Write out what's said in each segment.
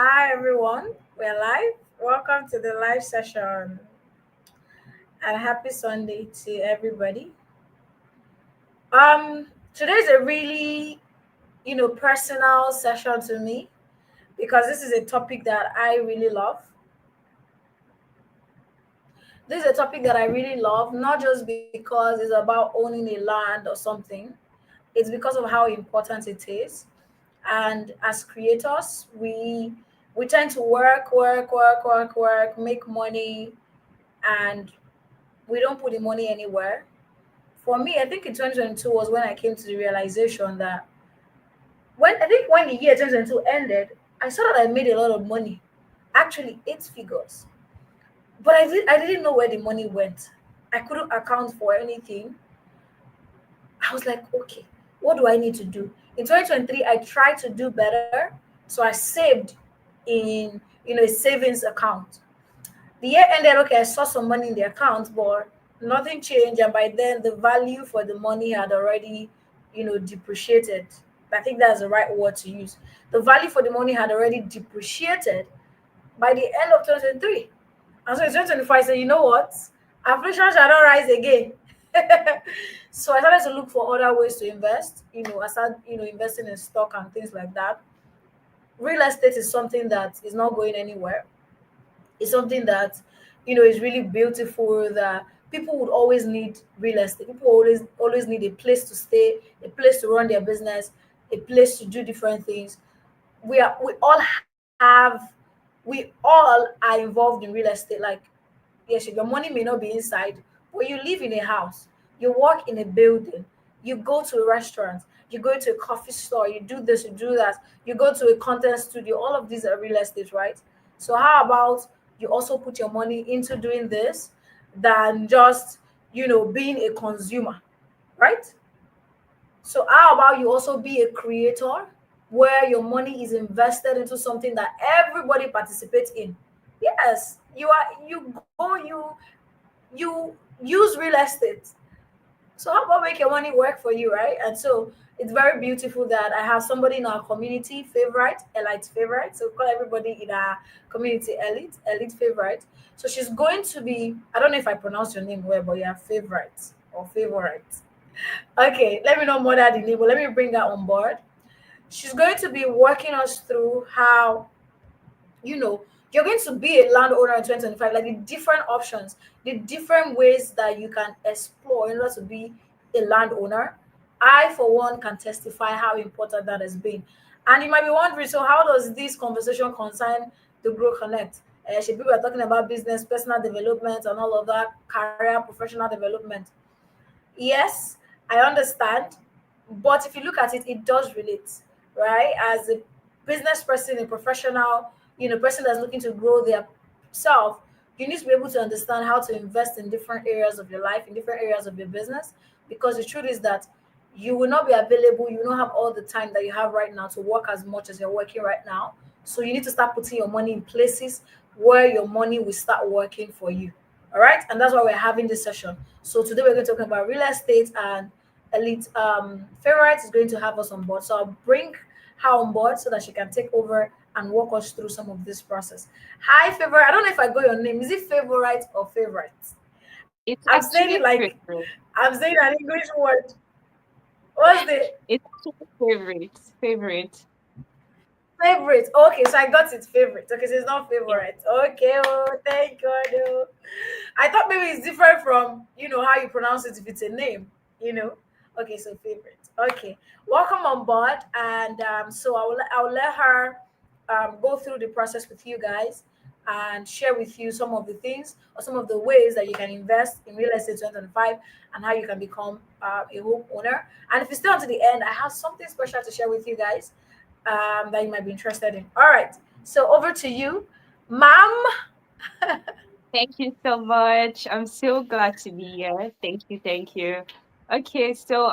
Hi everyone, we're live. Welcome to the live session and happy Sunday to everybody. Today's a really, personal session to me because this is a topic that I really love. This is a topic that I really love, not just because it's about owning a land or something. It's because of how important it is. And as creators, we tend to work, make money, and we don't put the money anywhere. For me, I think in 2022 was when I came to the realization that when the year 2022 ended, I saw that I made a lot of money, actually eight figures, but I didn't know where the money went. I couldn't account for anything. I was like, okay, what do I need to do? In 2023, I tried to do better, so I saved in a savings account. The year ended, okay, I saw some money in the account, but nothing changed. And by then, the value for the money had already, depreciated. I think that's the right word to use. The value for the money had already depreciated by the end of 2023. And so in 2025, I said, you know what? Inflation shall not rise again. So I started to look for other ways to invest. I started, investing in stock and things like that. Real estate is something that is not going anywhere. It's something that is really beautiful, that people would always need real estate. People always need a place to stay, a place to run their business, a place to do different things. We all are involved in real estate. Like, yes, your money may not be inside, but you live in a house, you work in a building, you go to a restaurant, you go to a coffee store, you do this, you do that, you go to a content studio. All of these are real estate, right? So how about you also put your money into doing this than just being a consumer, right? So how about you also be a creator where your money is invested into something that everybody participates in? Yes, you use real estate. So how about make your money work for you, right? And so it's very beautiful that I have somebody in our community, favorite, elite favorite. So call everybody in our community elite favorite. So she's going to be, I don't know if I pronounce your name well, but you're favorite or favorite. Okay, let me not murder the name, but let me bring her on board. She's going to be walking us through how you know you're going to be a landowner in 2025, like the different options, the different ways that you can explore in order to be a landowner. I for one can testify how important that has been. And you might be wondering, so how does this conversation concern the Grow Connect? Should people are talking about business, personal development, and all of that, career, professional development. Yes, I understand, but if you look at it, it does relate, right? As a business person, a professional, person that's looking to grow their self, you need to be able to understand how to invest in different areas of your life, in different areas of your business, because the truth is that you will not be available, you will not have all the time that you have right now to work as much as you're working right now. So you need to start putting your money in places where your money will start working for you. All right, and that's why we're having this session. So today we're going to talk about real estate, and elite favorite is going to have us on board. So I'll bring her on board so that she can take over and walk us through some of this process. Hi, favorite. I don't know if I got your name. Is it favorite or favorite? It's I'm saying it actually like favorite. I'm saying an English word. What's the It's actually favorite. Favorite. favorite? Okay, so I got it. Favorite. Okay, so it's not Yeah. favorite. Okay, oh, thank God. Oh. I thought maybe it's different from how you pronounce it if it's a name. You know. Okay, so favorite. Okay, welcome on board, and so I will let her go through the process with you guys and share with you some of the things or some of the ways that you can invest in real estate 2025 and how you can become a home owner. And if you stay until the end, I have something special to share with you guys that you might be interested in. All right, so over to you, ma'am. Thank you so much. I'm so glad to be here. Thank you. Thank you. Okay, so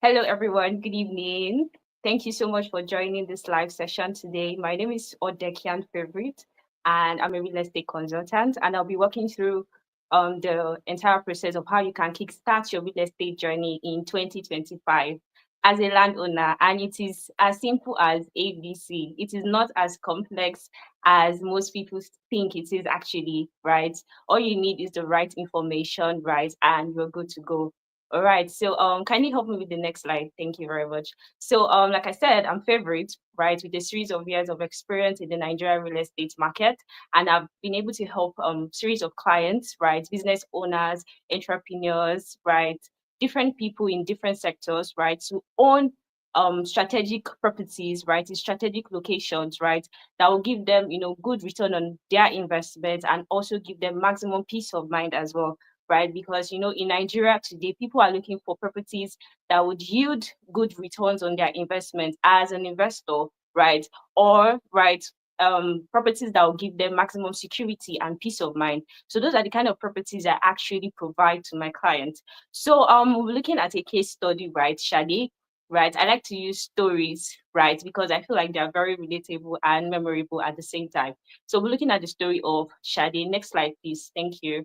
hello everyone. Good evening. Thank you so much for joining this live session today. My name is Odekhian Favorite, and I'm a real estate consultant, and I'll be walking through the entire process of how you can kickstart your real estate journey in 2025. as a landowner, and it is as simple as ABC. It is not as complex as most people think it is actually, right? All you need is the right information, right? And you're good to go. All right. So can you help me with the next slide? Thank you very much. So like I said, I'm favorite, right, with a series of years of experience in the Nigerian real estate market. And I've been able to help series of clients, right, business owners, entrepreneurs, right, different people in different sectors, right, to own strategic properties, right, in strategic locations, right, that will give them, good return on their investment and also give them maximum peace of mind as well, right? Because in Nigeria today, people are looking for properties that would yield good returns on their investment as an investor, right? Or right, properties that will give them maximum security and peace of mind. So those are the kind of properties I actually provide to my clients. So we're looking at a case study, right, Shadi? Right, I like to use stories, right, because I feel like they are very relatable and memorable at the same time. So we're looking at the story of Shadi. Next slide, please. Thank you.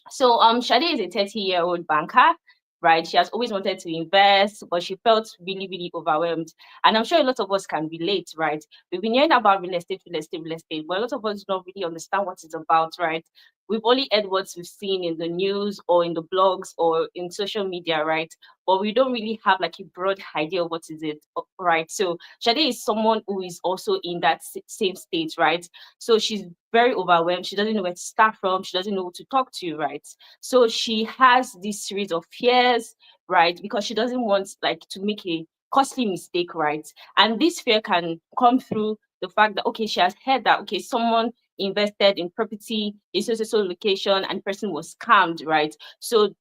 So Shade is a 30-year-old banker, right? She has always wanted to invest, but she felt really, really overwhelmed. And I'm sure a lot of us can relate, right? We've been hearing about real estate, real estate, real estate, but a lot of us don't really understand what it's about, right? We've only heard what we've seen in the news or in the blogs or in social media, right? But we don't really have like a broad idea of what is it, right? So Shade is someone who is also in that same state, right? So she's very overwhelmed. She doesn't know where to start from. She doesn't know who to talk to, right? So she has this series of fears, right? Because she doesn't want like to make a costly mistake, right? And this fear can come through the fact that okay, she has heard that okay, someone invested in property in so location and the person was scammed, right? So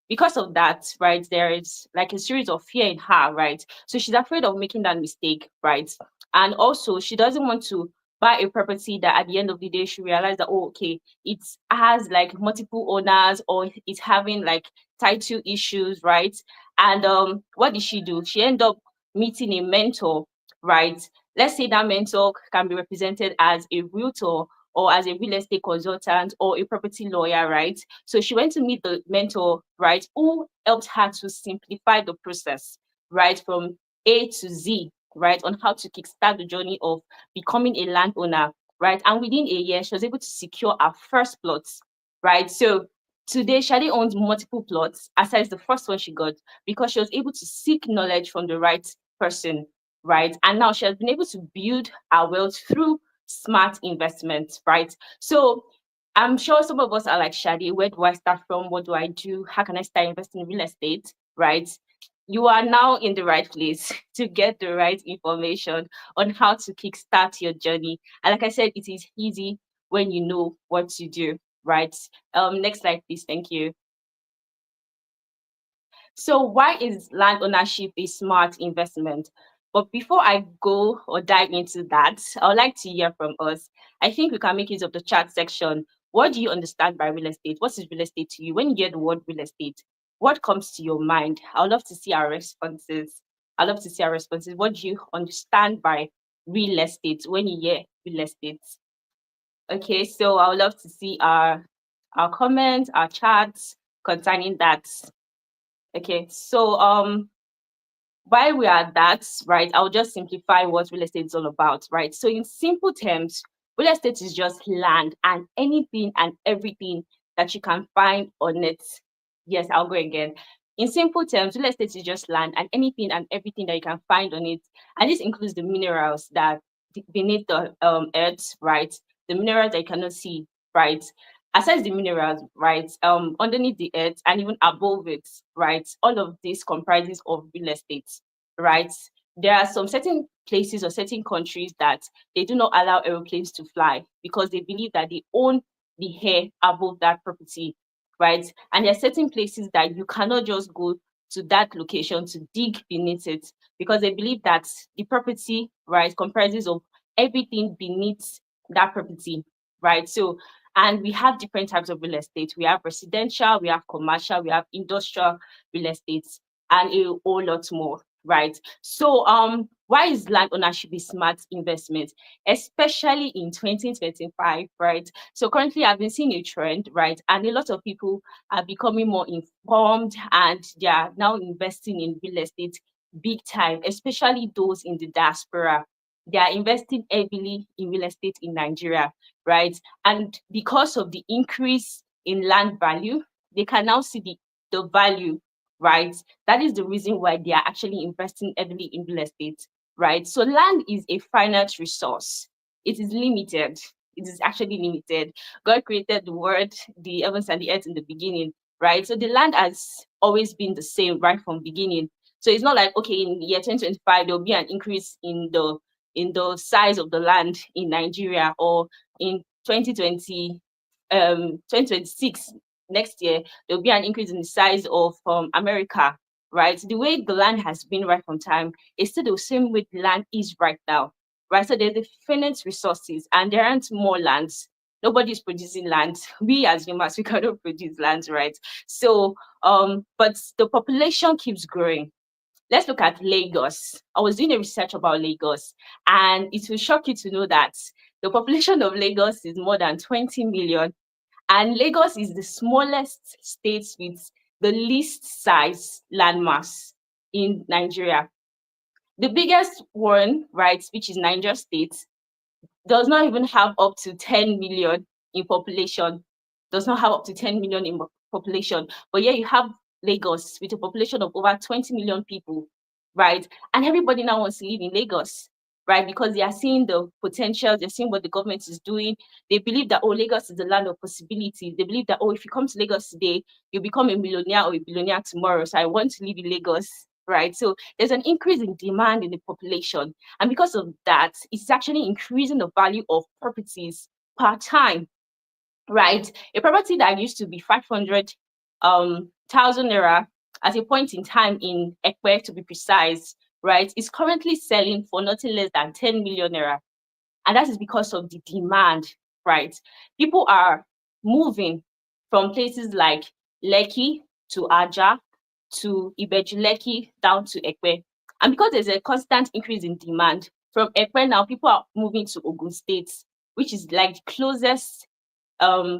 because of that, right, there is like a series of fear in her, right? So she's afraid of making that mistake, right? And also she doesn't want to buy a property that at the end of the day she realized that oh okay it has like multiple owners or it's having like title issues, right? And what did she do? She ended up meeting a mentor, right? Let's say that mentor can be represented as a realtor or as a real estate consultant or a property lawyer, right? So she went to meet the mentor, right, who helped her to simplify the process, right, from A to Z, right, on how to kickstart the journey of becoming a landowner, right? And within a year, she was able to secure her first plots, right? So today, Shadi owns multiple plots, aside the first one she got, because she was able to seek knowledge from the right person, right? And now she has been able to build her wealth through smart investments, right? So I'm sure some of us are like, Shadi, where do I start from? What do I do? How can I start investing in real estate, right? You are now in the right place to get the right information on how to kickstart your journey. And like I said, it is easy when you know what to do, right? Next slide, please. Thank you. So why is land ownership a smart investment? But before I go or dive into that, I would like to hear from us. I think we can make use of the chat section. What do you understand by real estate? What is real estate to you? When you hear the word real estate, what comes to your mind? I would love to see our responses. I'd love to see our responses. What do you understand by real estate when you hear real estate? Okay, so I would love to see our comments, our chats concerning that. Okay, so while we are at that, right, I'll just simplify what real estate is all about, right? So in simple terms, real estate is just land and anything and everything that you can find on it. Yes, I'll go again. In simple terms, real estate is just land and anything and everything that you can find on it. And this includes the minerals that beneath the earth, right? The minerals that you cannot see, right? Aside the minerals, right, underneath the earth and even above it, right, all of this comprises of real estate, right? There are some certain places or certain countries that they do not allow aeroplanes to fly because they believe that they own the air above that property, right? And there are certain places that you cannot just go to that location to dig beneath it because they believe that the property, right, comprises of everything beneath that property, right? So and we have different types of real estate. We have residential, we have commercial, we have industrial real estate, and a whole lot more, right? So, why is land ownership a smart investment, especially in 2025, right? So currently, I've been seeing a trend, right, and a lot of people are becoming more informed, and they are now investing in real estate big time, especially those in the diaspora. They are investing heavily in real estate in Nigeria, right? And because of the increase in land value, they can now see the value, right? That is the reason why they are actually investing heavily in real estate, right? So land is a finite resource. It is limited. It is actually limited. God created the world, the heavens and the earth in the beginning, right? So the land has always been the same right from beginning. So it's not like, okay, in the year 2025 there'll be an increase in the size of the land in Nigeria, or in 2020 2026 next year there'll be an increase in the size of America, right? The way the land has been right from time is still the same way the land is right now, right? So there's infinite resources and there aren't more lands. Nobody's producing land. We as humans, we cannot produce lands, right? So but the population keeps growing. Let's look at Lagos. I was doing a research about Lagos, and it will shock you to know that the population of Lagos is more than 20 million, and Lagos is the smallest state with the least size landmass in Nigeria. The biggest one, right, which is Niger State, does not even have up to 10 million in population, does not have up to 10 million in population. But yet you have Lagos with a population of over 20 million people, right? And everybody now wants to live in Lagos, right? Because they are seeing the potential, they're seeing what the government is doing. They believe that, oh, Lagos is the land of possibilities. They believe that, oh, if you come to Lagos today, you'll become a millionaire or a billionaire tomorrow. So I want to live in Lagos, right? So there's an increase in demand in the population. And because of that, it's actually increasing the value of properties per time, right? A property that used to be 500 thousand naira at a point in time in Ekwe, to be precise, right, is currently selling for nothing less than 10 million naira. And that is because of the demand, right? People are moving from places like Lekki to Aja to Ibejuleki down to Ekpe. And because there's a constant increase in demand, from Ekpe now, people are moving to Ogun State, which is like the closest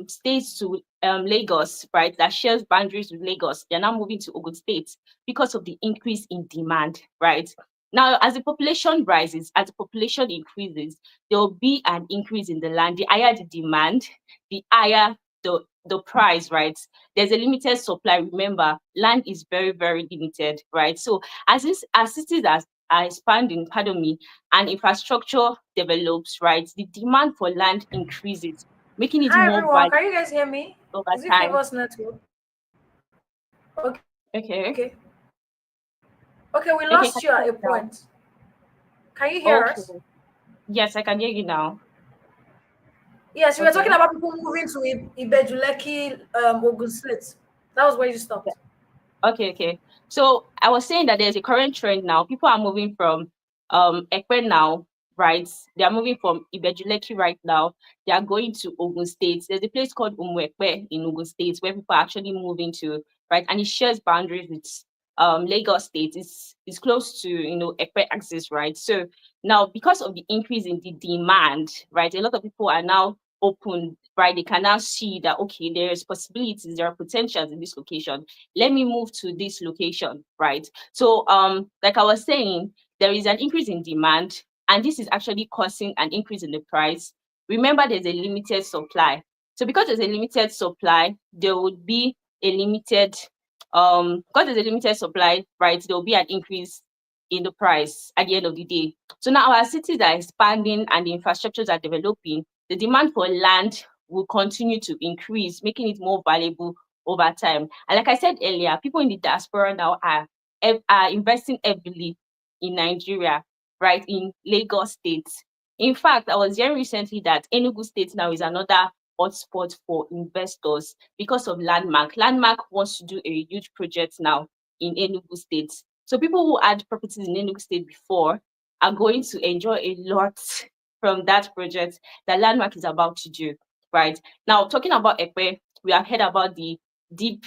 states to Lagos, right, that shares boundaries with Lagos. They're now moving to Ogun State because of the increase in demand, right? Now, as the population rises, as the population increases, there will be an increase in the land. The higher the demand, the higher the price, right? There's a limited supply. Remember, land is very, very limited, right? So as cities are expanding, pardon me, and infrastructure develops, right, the demand for land increases, making it Hi more everyone, valuable can you guys hear me? over Is it time. Favors Network? Okay. Okay. Okay, we Okay, lost can you you hear at a me now? point. Can you hear Okay. us? Yes, I can hear you now. Yes, we were talking Okay. about people moving to Ibejuleki, Ogun State. That was where you Yeah. stopped. Okay. So I was saying that there's a current trend now. People are moving from Ekpe now, right? They are moving from Ibejuleki right now. They are going to Ogun State. There's a place called Umwekpe in Ogun State where people are actually moving to, right? And it shares boundaries with Lagos State. It's close to, Ekpe axis, right? So now because of the increase in the demand, right, a lot of people are now open, right? They can now see that, okay, there's possibilities, there are potentials in this location. Let me move to this location, right? So like I was saying, there is an increase in demand, and this is actually causing an increase in the price. Remember, there's a limited supply. So because there's a limited supply, there would be a limited because there's a limited supply, right, there will be an increase in the price at the end of the day. So now our cities are expanding and the infrastructures are developing. The demand for land will continue to increase, making it more valuable over time. And like I said earlier, people in the diaspora now are investing heavily in Nigeria, right, in Lagos State. In fact, I was hearing recently that Enugu State now is another hotspot for investors because of Landmark. Landmark wants to do a huge project now in Enugu State. So people who had properties in Enugu State before are going to enjoy a lot from that project that Landmark is about to do, right? Now, talking about Ekpe, we have heard about the deep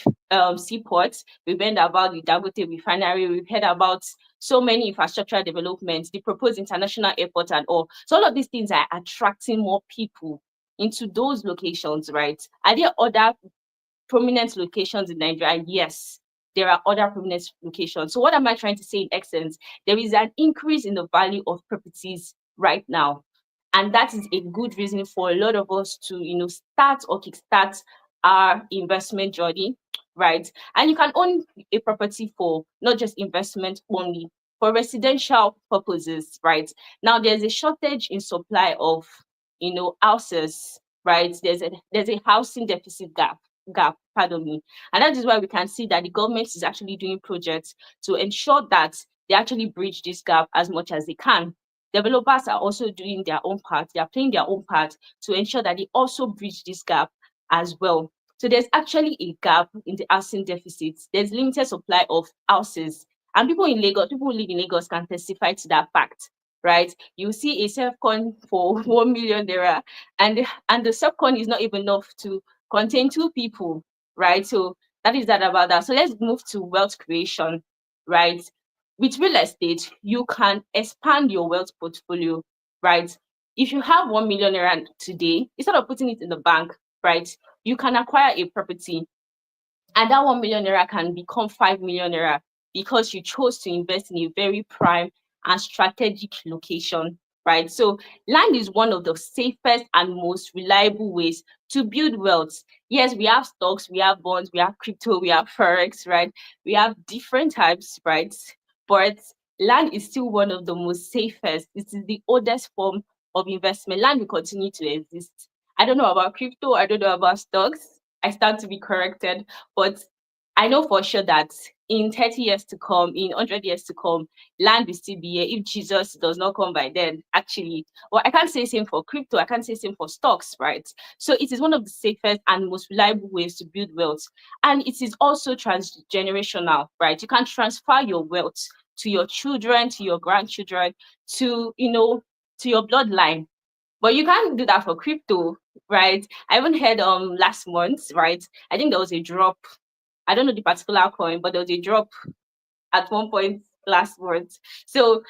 seaports, we've heard about the Dangote refinery, we've heard about so many infrastructure developments, the proposed international airport and all. So all of these things are attracting more people into those locations, right? Are there other prominent locations in Nigeria? Yes, there are other prominent locations. So what am I trying to say in essence? There is an increase in the value of properties right now. And that is a good reason for a lot of us to, start or kickstart our investment journey, right? And you can own a property for not just investment only, for residential purposes, right? Now there's a shortage in supply of, houses, right? There's a housing deficit pardon me. And that is why we can see that the government is actually doing projects to ensure that they actually bridge this gap as much as they can. Developers are also doing their own part. They are playing their own part to ensure that they also bridge this gap as well. So there's actually a gap in the housing deficit. There's limited supply of houses. And people who live in Lagos can testify to that fact, right? You see a self-con for 1 million naira, and the self-con is not even enough to contain two people, right? So that is that about that. So let's move to wealth creation, right? With real estate, you can expand your wealth portfolio, right? If you have 1 million naira today, instead of putting it in the bank, right, you can acquire a property, and that 1 million naira can become 5 million naira because you chose to invest in a very prime and strategic location, right? So land is one of the safest and most reliable ways to build wealth. Yes, we have stocks, we have bonds, we have crypto, we have forex, right? We have different types, right? But land is still one of the most safest. It is the oldest form of investment. Land will continue to exist. I don't know about crypto, I don't know about stocks. I stand to be corrected, but I know for sure that in 30 years to come, in 100 years to come, land will still be here if Jesus does not come by then, actually. Well, I can't say same for crypto. I can't say same for stocks, right? So it is one of the safest and most reliable ways to build wealth. And it is also transgenerational, right? You can transfer your wealth to your children, to your grandchildren, to, to your bloodline. But you can't do that for crypto, right? I even heard last month, right? I think there was a drop. I don't know the particular coin, but there was a drop at one point last month. So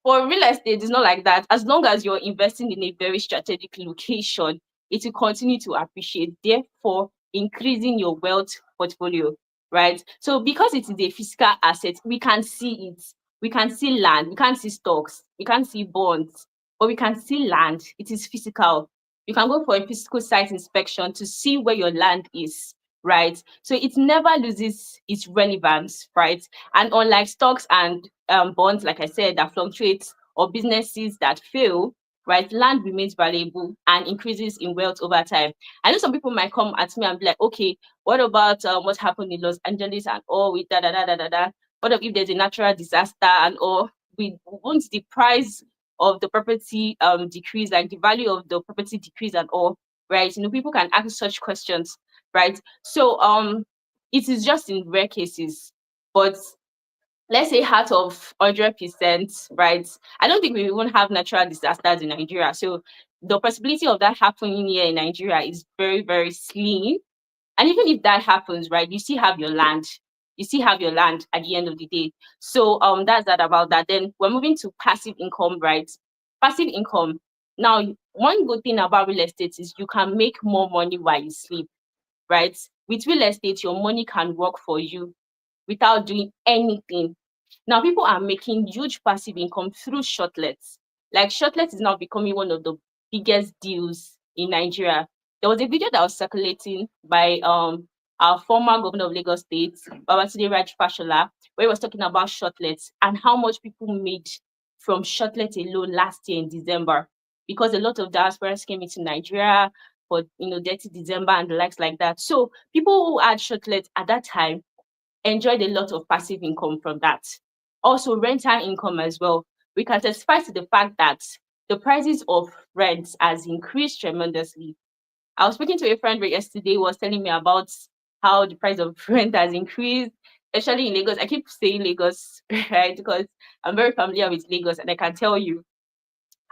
for real estate, it's not like that. As long as you're investing in a very strategic location, it will continue to appreciate, therefore increasing your wealth portfolio, right? So because it is a physical asset, we can see it. We can see land, we can't see stocks, we can't see bonds, but we can see land. It is physical. You can go for a physical site inspection to see where your land is, right? So it never loses its relevance, right? And unlike stocks and bonds, like I said, that fluctuates, or businesses that fail, right, land remains valuable and increases in wealth over time. I know some people might come at me and be like, okay, what about what happened in Los Angeles and all with da da da da da da? What if there's a natural disaster and all? Won't the price of the property decrease, like the value of the property decrease and all, right? People can ask such questions, right? So it is just in rare cases, but let's say out of 100%, right? I don't think we even have natural disasters in Nigeria. So the possibility of that happening here in Nigeria is very, very slim. And even if that happens, right, you still have your land. You still have your land at the end of the day. So that's that about that. Then we're moving to passive income, right? Passive income. Now, one good thing about real estate is you can make more money while you sleep, right? With real estate, your money can work for you without doing anything. Now, people are making huge passive income through shortlets. Like, shortlet is now becoming one of the biggest deals in Nigeria. There was a video that was circulating by our former governor of Lagos State, Babatunde Raji Fashola, where he was talking about shortlets and how much people made from shortlet alone last year in December, because a lot of diasporas came into Nigeria for dirty December and the likes like that. So people who had shortlets at that time enjoyed a lot of passive income from that. Also, rental income as well. We can testify to the fact that the prices of rents has increased tremendously. I was speaking to a friend yesterday who was telling me about how the price of rent has increased, especially in Lagos. I keep saying Lagos, right? Because I'm very familiar with Lagos and I can tell you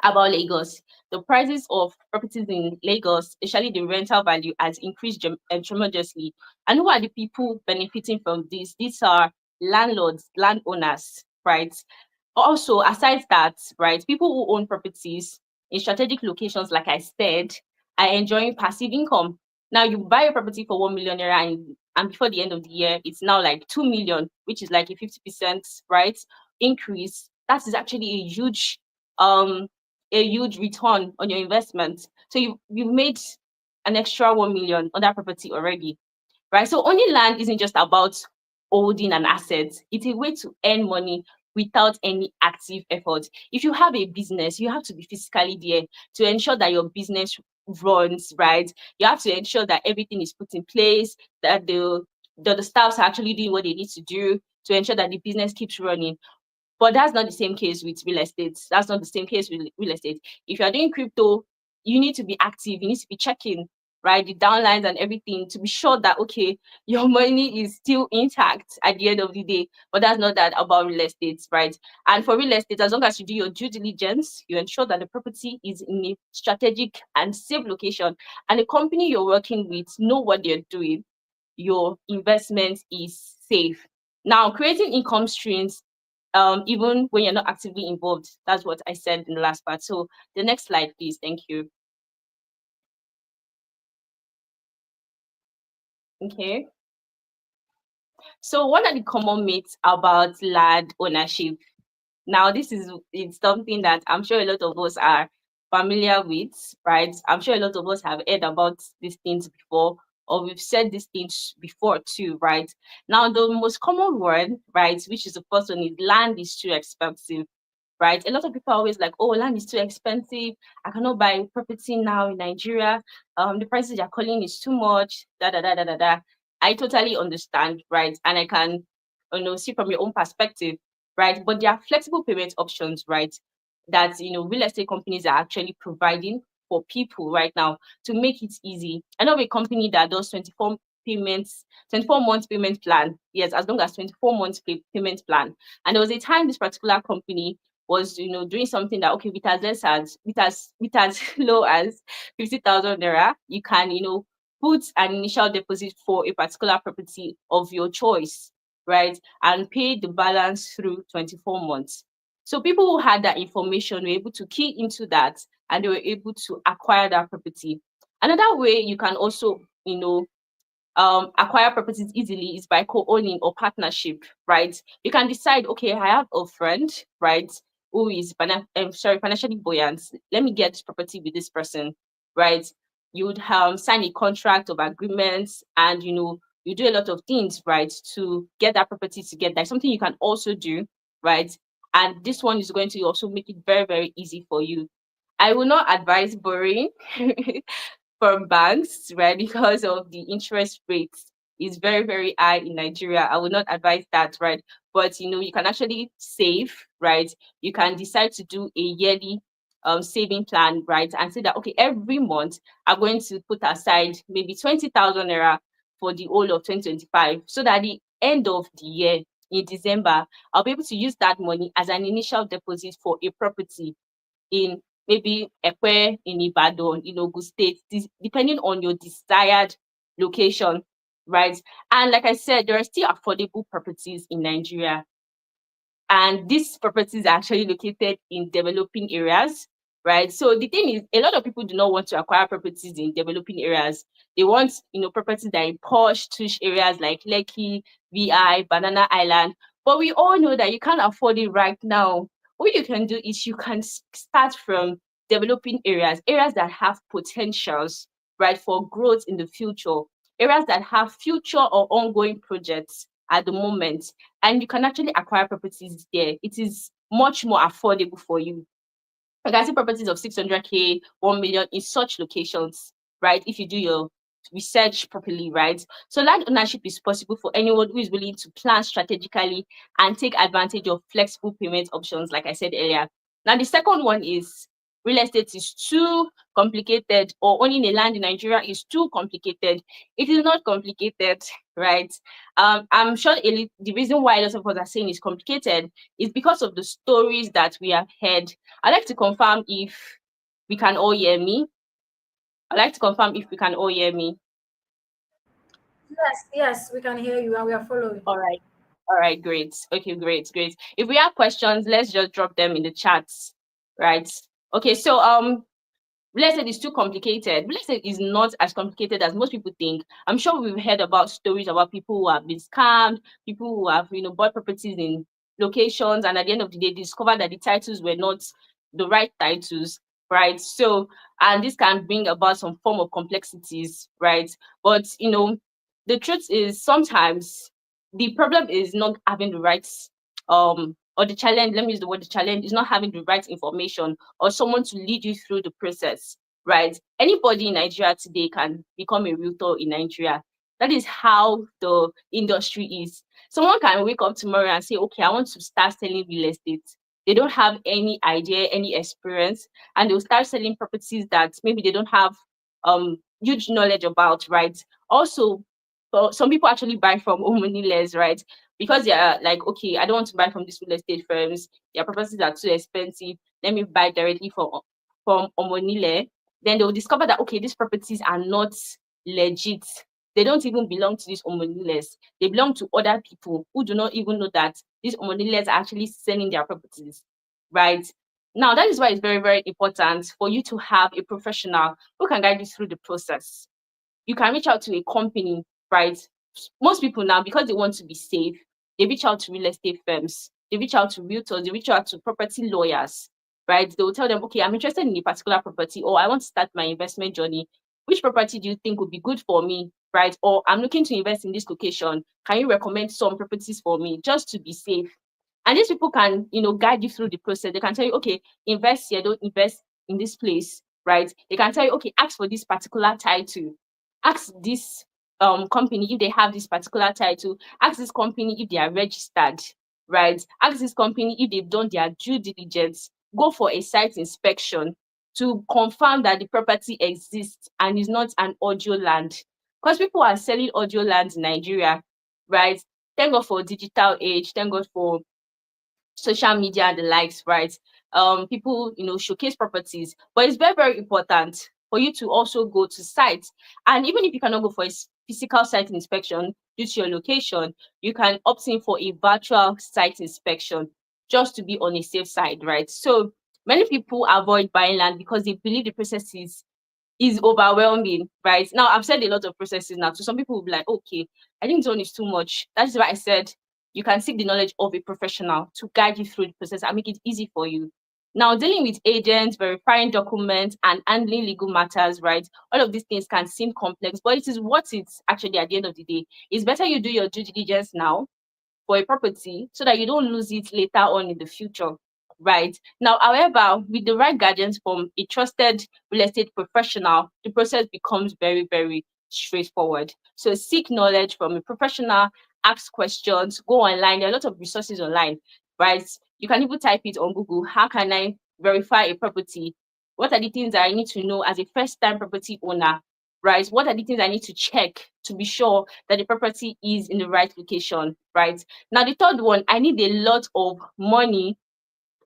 about Lagos. The prices of properties in Lagos, especially the rental value, has increased tremendously. And who are the people benefiting from this? These are landlords, landowners, right? Also, aside that, right, people who own properties in strategic locations, like I said, are enjoying passive income. Now, you buy a property for 1 million naira and before the end of the year, it's now like 2 million, which is like a 50%, right, increase. That is actually um a huge return on your investment. So you've made an extra 1 million on that property already, right? So owning land isn't just about holding an asset. It's a way to earn money without any active effort. If you have a business, you have to be physically there to ensure that your business runs, right? You have to ensure that everything is put in place, that the staffs are actually doing what they need to do to ensure that the business keeps running. But that's not the same case with real estate. That's not the same case with real estate. If you're doing crypto, you need to be active. You need to be checking, right, the downlines and everything to be sure that, okay, your money is still intact at the end of the day. But that's not that about real estate, right? And for real estate, as long as you do your due diligence, you ensure that the property is in a strategic and safe location, and the company you're working with know what they're doing, your investment is safe. Now, creating income streams, even when you're not actively involved, that's what I said in the last part. So the next slide, please. Thank you. Okay. So what are the common myths about land ownership? Now, this is it's something that I'm sure a lot of us are familiar with, right? I'm sure a lot of us have heard about these things before, or we've said these things before too, right? Now, the most common word, right, which is the first one, is land is too expensive, right? A lot of people are always like, oh, land is too expensive. I cannot buy property now in Nigeria. The prices you're calling is too much. Da da da da da da. I totally understand, right? And I can, see from your own perspective, right? But there are flexible payment options, right? That real estate companies are actually providing for people right now to make it easy. I know a company that does 24 payments, 24 months payment plan. Yes, as long as 24 months payment plan. And there was a time this particular company was doing something that, okay, with as less as with as low as 50,000 naira, you can put an initial deposit for a particular property of your choice, right, and pay the balance through 24 months. So people who had that information were able to key into that, and they were able to acquire that property. Another way you can also acquire properties easily is by co-owning or partnership, right? You can decide, okay, I have a friend, right, who is financially buoyant. Let me get this property with this person, right? You would sign a contract of agreements, and you do a lot of things, right, to get that property together. That's something you can also do, right? And this one is going to also make it very, very easy for you. I will not advise borrowing from banks, right? Because of the interest rates is very, very high in Nigeria. I would not advise that, right? But you can actually save, right? You can decide to do a yearly saving plan, right? And say that, okay, every month I'm going to put aside maybe 20,000 naira for the whole of 2025, so that at the end of the year in December, I'll be able to use that money as an initial deposit for a property in maybe Ekwe, in Ibadan, in Ogun State, depending on your desired location, right? And like I said, there are still affordable properties in Nigeria. And these properties are actually located in developing areas, right? So the thing is, a lot of people do not want to acquire properties in developing areas. They want, properties that are in posh, tush areas like Lekki, VI, Banana Island. But we all know that you can't afford it right now. What you can do is you can start from developing areas that have potentials, right, for growth in the future, areas that have future or ongoing projects at the moment, and you can actually acquire properties there. It is much more affordable for you. You can see properties of 600K, 1 million in such locations, right? If you do your research properly, right? So land ownership is possible for anyone who is willing to plan strategically and take advantage of flexible payment options, like I said earlier. Now, the second one is real estate is too complicated, or owning a land in Nigeria is too complicated. It is not complicated, right? I'm sure the reason why a lot of us are saying it's complicated is because of the stories that we have heard. I'd like to confirm if we can all hear me. I'd like to confirm if we can all hear me. Yes, yes, we can hear you and we are following. All right. All right, great. Okay, great, great. If we have questions, let's just drop them in the chats, right? Okay, so Real estate is too complicated. Real estate is not as complicated as most people think. I'm sure we've heard about stories about people who have been scammed, people who have, bought properties in locations, and at the end of the day, discovered that the titles were not the right titles, right? So, and this can bring about some form of complexities, right? But, the truth is sometimes the problem is not having the right, or the challenge, let me use the word the challenge, is not having the right information or someone to lead you through the process, right? Anybody in Nigeria today can become a realtor in Nigeria. That is how the industry is. Someone can wake up tomorrow and say, okay, I want to start selling real estate. They don't have any idea, any experience, and they'll start selling properties that maybe they don't have huge knowledge about, right? Also, some people actually buy from Omoniles, right? Because they are like, okay, I don't want to buy from these real estate firms. Their properties are too expensive. Let me buy directly from Omonile. Then they will discover that, okay, these properties are not legit. They don't even belong to these Omoniles. They belong to other people who do not even know that these Omoniles are actually selling their properties, right? Now, that is why it's very, very important for you to have a professional who can guide you through the process. You can reach out to a company, right? Most people now, because they want to be safe, they reach out to real estate firms, they reach out to realtors, they reach out to property lawyers, right? They will tell them, okay, I'm interested in a particular property, or I want to start my investment journey. Which property do you think would be good for me, right? Or I'm looking to invest in this location. Can you recommend some properties for me just to be safe? And these people can, guide you through the process. They can tell you, okay, invest here, don't invest in this place, right? They can tell you, okay, ask for this particular title. Ask this company if they have this particular title. Ask this company if they are registered, right? Ask this company if they've done their due diligence. Go for a site inspection to confirm that the property exists and is not an audio land. Because people are selling audio lands in Nigeria, right? Thank God for digital age. Thank God for social media and the likes, right? People, showcase properties, but it's very, very important for you to also go to sites. And even if you cannot go for a physical site inspection due to your location, you can opt in for a virtual site inspection just to be on a safe side, right? So many people avoid buying land because they believe the process is overwhelming, right? Now, I've said a lot of processes now. So some people will be like, okay, I think this one is too much. That's why I said you can seek the knowledge of a professional to guide you through the process and make it easy for you. Now, dealing with agents, verifying documents, and handling legal matters, right? All of these things can seem complex, but it is what it's actually at the end of the day. It's better you do your due diligence now for a property so that you don't lose it later on in the future, right? Now, however, with the right guidance from a trusted real estate professional, the process becomes very, very straightforward. So seek knowledge from a professional, ask questions, go online. There are a lot of resources online, right? You can even type it on Google. How can I verify a property? What are the things that I need to know as a first-time property owner, right? What are the things I need to check to be sure that the property is in the right location, right? Now, the third one, I need a lot of money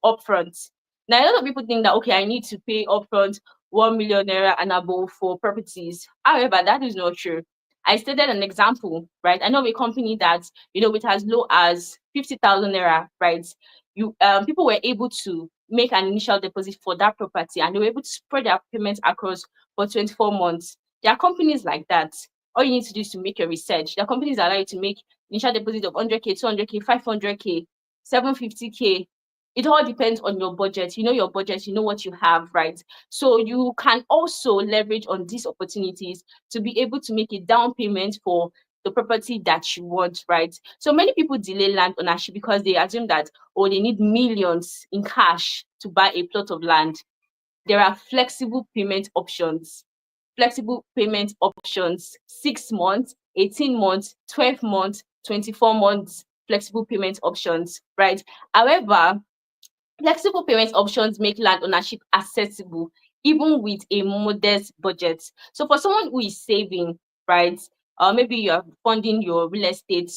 upfront. Now, a lot of people think that, okay, I need to pay upfront 1 million naira and above for properties. However, that is not true. I stated an example, right? I know a company that, with as low as 50,000 naira, right? People were able to make an initial deposit for that property and they were able to spread their payments across for 24 months. There are companies like that. All you need to do is to make your research. There are companies that allow you to make initial deposit of 100K, 200K, 500K, 750K. It all depends on your budget. You know your budget, you know what you have, right? So you can also leverage on these opportunities to be able to make a down payment for the property that you want, right? So many people delay land ownership because they assume that, oh, they need millions in cash to buy a plot of land. There are flexible payment options. Flexible payment options, 6 months, 18 months, 12 months, 24 months, flexible payment options, right? However, flexible payment options make land ownership accessible even with a modest budget. So for someone who is saving, right, maybe you're funding your real estate,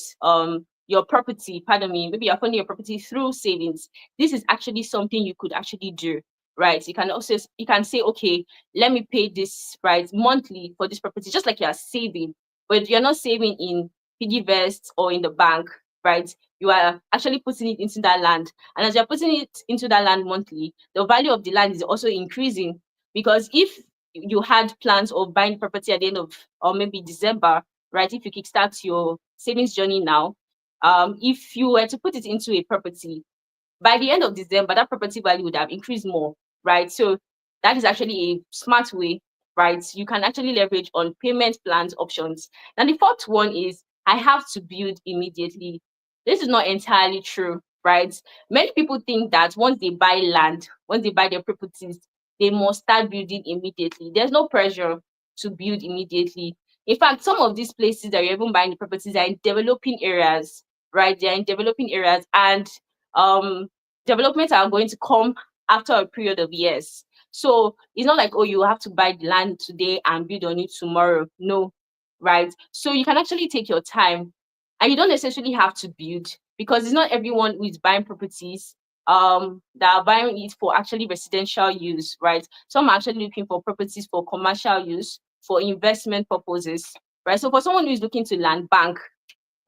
your property, pardon me, maybe you're funding your property through savings. This is actually something you could actually do, right? You can say, okay, let me pay this, right, monthly for this property, just like you're saving, but you're not saving in piggy vest or in the bank, right? You are actually putting it into that land, and as you're putting it into that land monthly, the value of the land is also increasing. Because if you had plans of buying property at the end of, or maybe December, right? If you kickstart your savings journey now, if you were to put it into a property, by the end of December, that property value would have increased more, right? So that is actually a smart way, right? You can actually leverage on payment plans options. And the fourth one is I have to build immediately. This is not entirely true, right? Many people think that once they buy land, once they buy their properties, they must start building immediately. There's no pressure to build immediately. In fact, some of these places that you're even buying the properties are in developing areas, right? They're in developing areas, and um developments are going to come after a period of years. So it's not like, oh, you have to buy the land today and build on it tomorrow. No, right? So you can actually take your time, and you don't necessarily have to build, because it's not everyone who is buying properties that are buying it for actually residential use, right? Some are actually looking for properties for commercial use, for investment purposes, right? So for someone who is looking to land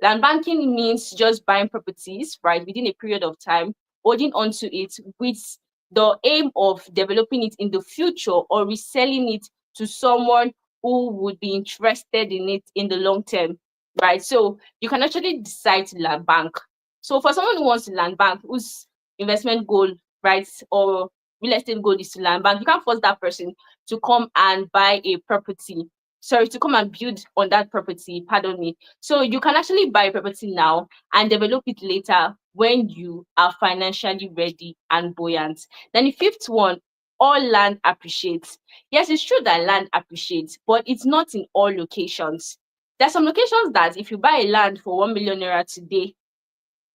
banking means just buying properties, right, within a period of time, holding onto it with the aim of developing it in the future or reselling it to someone who would be interested in it in the long term, right? So you can actually decide to land bank. So for someone who wants to land bank, whose investment goal, right, or real estate goal is to land bank, you can't force that person to come and buy a property. Sorry, to come and build on that property, pardon me. So you can actually buy a property now and develop it later when you are financially ready and buoyant. Then the fifth one, all land appreciates. Yes, it's true that land appreciates, but it's not in all locations. There are some locations that if you buy a land for 1 million naira today,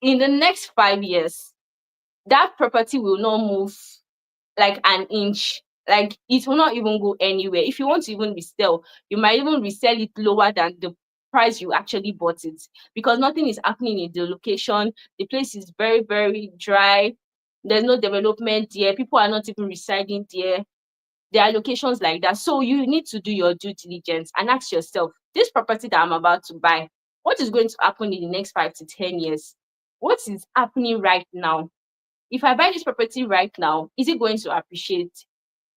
in the next 5 years, that property will not move like an inch. Like it will not even go anywhere. If you want to even resell, you might even resell it lower than the price you actually bought it, because nothing is happening in the location. The place is very, very dry. There's no development there. People are not even residing there. There are locations like that. So you need to do your due diligence and ask yourself, this property that I'm about to buy, what is going to happen in the next 5 to 10 years? What is happening right now? If I buy this property right now, is it going to appreciate?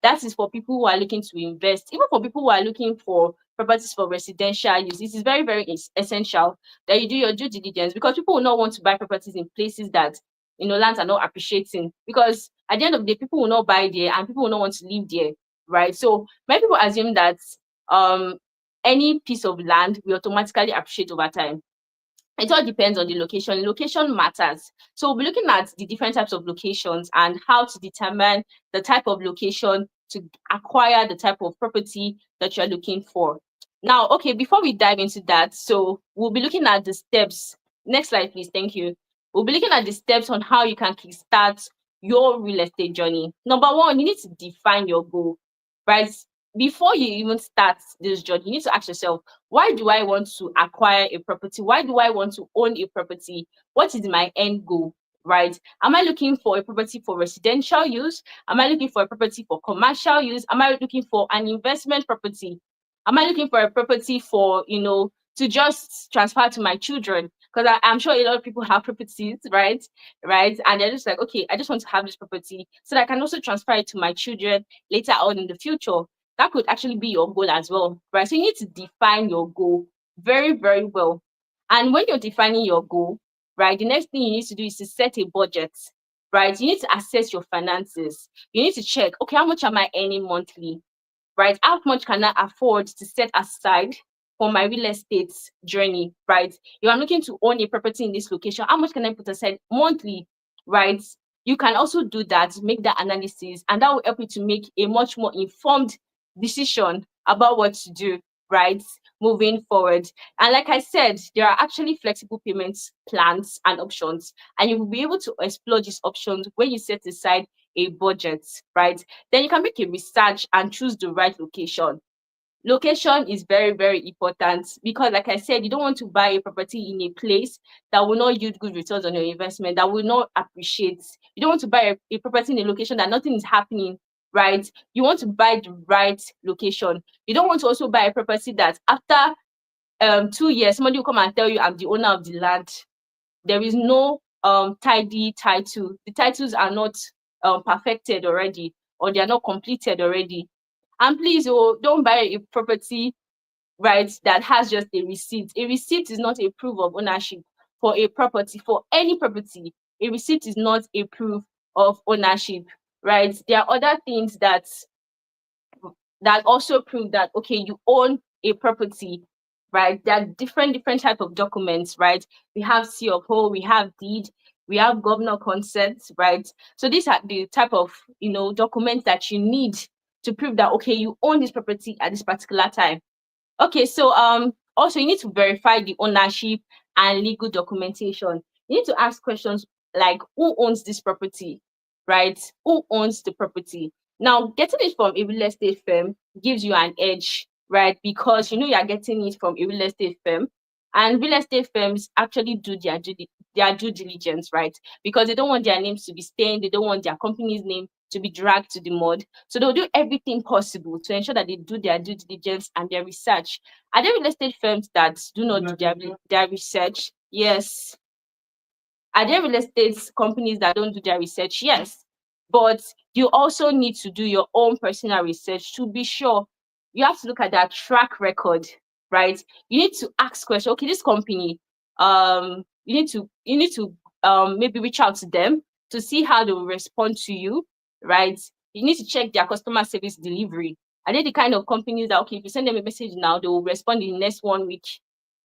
That is for people who are looking to invest. Even for people who are looking for properties for residential use, it is very, very essential that you do your due diligence, because people will not want to buy properties in places that, lands are not appreciating, because at the end of the day, people will not buy there and people will not want to live there, right? So many people assume that um any piece of land will automatically appreciate over time. It all depends on the location. Location matters. So we'll be looking at the different types of locations and how to determine the type of location to acquire the type of property that you're looking for. Now, okay, before we dive into that, so we'll be looking at the steps. Next slide, please. Thank you. We'll be looking at the steps on how you can kickstart your real estate journey. Number one, you need to define your goal, right? Before you even start this journey, you need to ask yourself, why do I want to acquire a property? Why do I want to own a property? What is my end goal, right? Am I looking for a property for residential use? Am I looking for a property for commercial use? Am I looking for an investment property? Am I looking for a property for, to just transfer to my children? Because I'm sure a lot of people have properties, right? Right. And they're just like, okay, I just want to have this property so that I can also transfer it to my children later on in the future. That could actually be your goal as well, right? So you need to define your goal very, very well. And when you're defining your goal, right, the next thing you need to do is to set a budget, right? You need to assess your finances. You need to check, okay, how much am I earning monthly, right? How much can I afford to set aside for my real estate journey, right? If I'm looking to own a property in this location, how much can I put aside monthly, right? You can also do that, make that analysis, and that will help you to make a much more informed decision about what to do, right? Moving forward. And like I said, there are actually flexible payments plans and options, and you will be able to explore these options when you set aside a budget, right? Then you can make a research and choose the right location. Location is very, very important because, like I said, you don't want to buy a property in a place that will not yield good returns on your investment, that will not appreciate. You don't want to buy a property in a location that nothing is happening, right? You want to buy the right location. You don't want to also buy a property that after 2 years, somebody will come and tell you, I'm the owner of the land. There is no tidy title. The titles are not perfected already, or they are not completed already. And please, oh, don't buy a property, right, that has just a receipt. A receipt is not a proof of ownership for a property, for any property. A receipt is not a proof of ownership, right? There are other things that also prove that, okay, you own a property, right? There are different type of documents, right? We have C of O, we have deed, we have governor consent, right? So these are the type of, documents that you need to prove that, okay, you own this property at this particular time. Okay, so also you need to verify the ownership and legal documentation. You need to ask questions like, who owns this property, right? Who owns the property? Now, getting it from a real estate firm gives you an edge, right? Because you know you are getting it from a real estate firm, and real estate firms actually do their due diligence, right? Because they don't want their names to be stained, they don't want their company's name to be dragged to the mud. So they'll do everything possible to ensure that they do their due diligence and their research. Are there real estate firms that do not do their research? Yes. Are there real estate companies that don't do their research? Yes. But you also need to do your own personal research to be sure. You have to look at that track record, right? You need to ask questions. Okay, this company, you need to maybe reach out to them to see how they will respond to you, right? You need to check their customer service delivery. Are they the kind of companies that, okay, if you send them a message now, they will respond in the next 1 week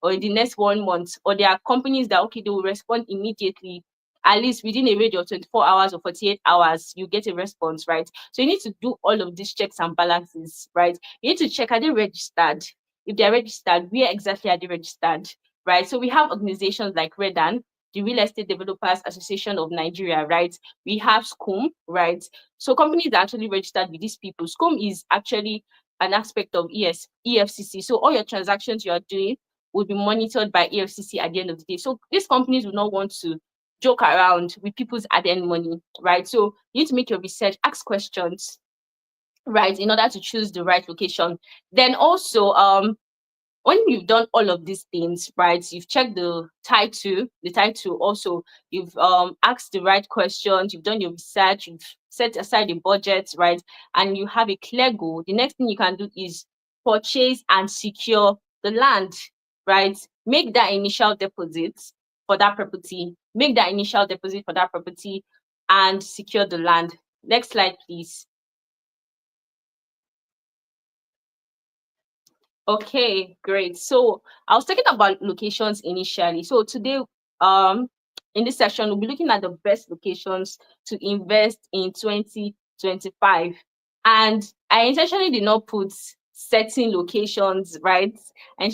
or in the next 1 month? Or there are companies that, okay, they will respond immediately, at least within a range of 24 hours or 48 hours, you get a response, right? So you need to do all of these checks and balances, right? You need to check, are they registered? If they're registered, where exactly are they registered, right? So we have organizations like Redan, the Real Estate Developers Association of Nigeria, right? We have SCOM, right? So companies are actually registered with these people. SCOM is actually an aspect of EFCC. So all your transactions you are doing will be monitored by EFCC at the end of the day. So these companies will not want to joke around with people's hard-earned money, right? So you need to make your research, ask questions, right, in order to choose the right location. Then also, when you've done all of these things, right, you've checked the title also, you've asked the right questions, you've done your research, you've set aside the budget, right, and you have a clear goal. The next thing you can do is purchase and secure the land, right? Make that initial deposit for that property, and secure the land. Next slide, please. Okay, great. So I was talking about locations initially. So today, um, in this session, we'll be looking at the best locations to invest in 2025. And I intentionally did not put certain locations, right? I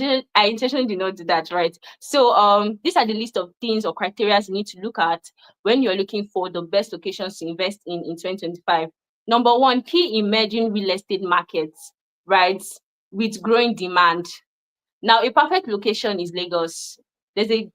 intentionally did not do that, right? So these are the list of things or criteria you need to look at when you're looking for the best locations to invest in 2025. Number one, key emerging real estate markets, right? With growing demand. Now, a perfect location is Lagos. There's a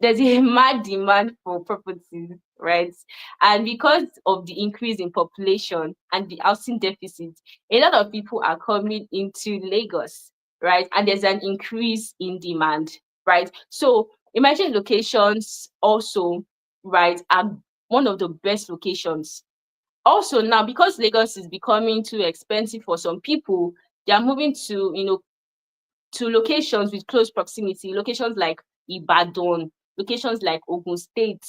there's a mad demand for properties, right? And because of the increase in population and the housing deficit, a lot of people are coming into Lagos, right? And there's an increase in demand, right? So imagine locations also, right, are one of the best locations. Also now, because Lagos is becoming too expensive for some people, they are moving to locations with close proximity, locations like Ibadan, locations like Ogun State,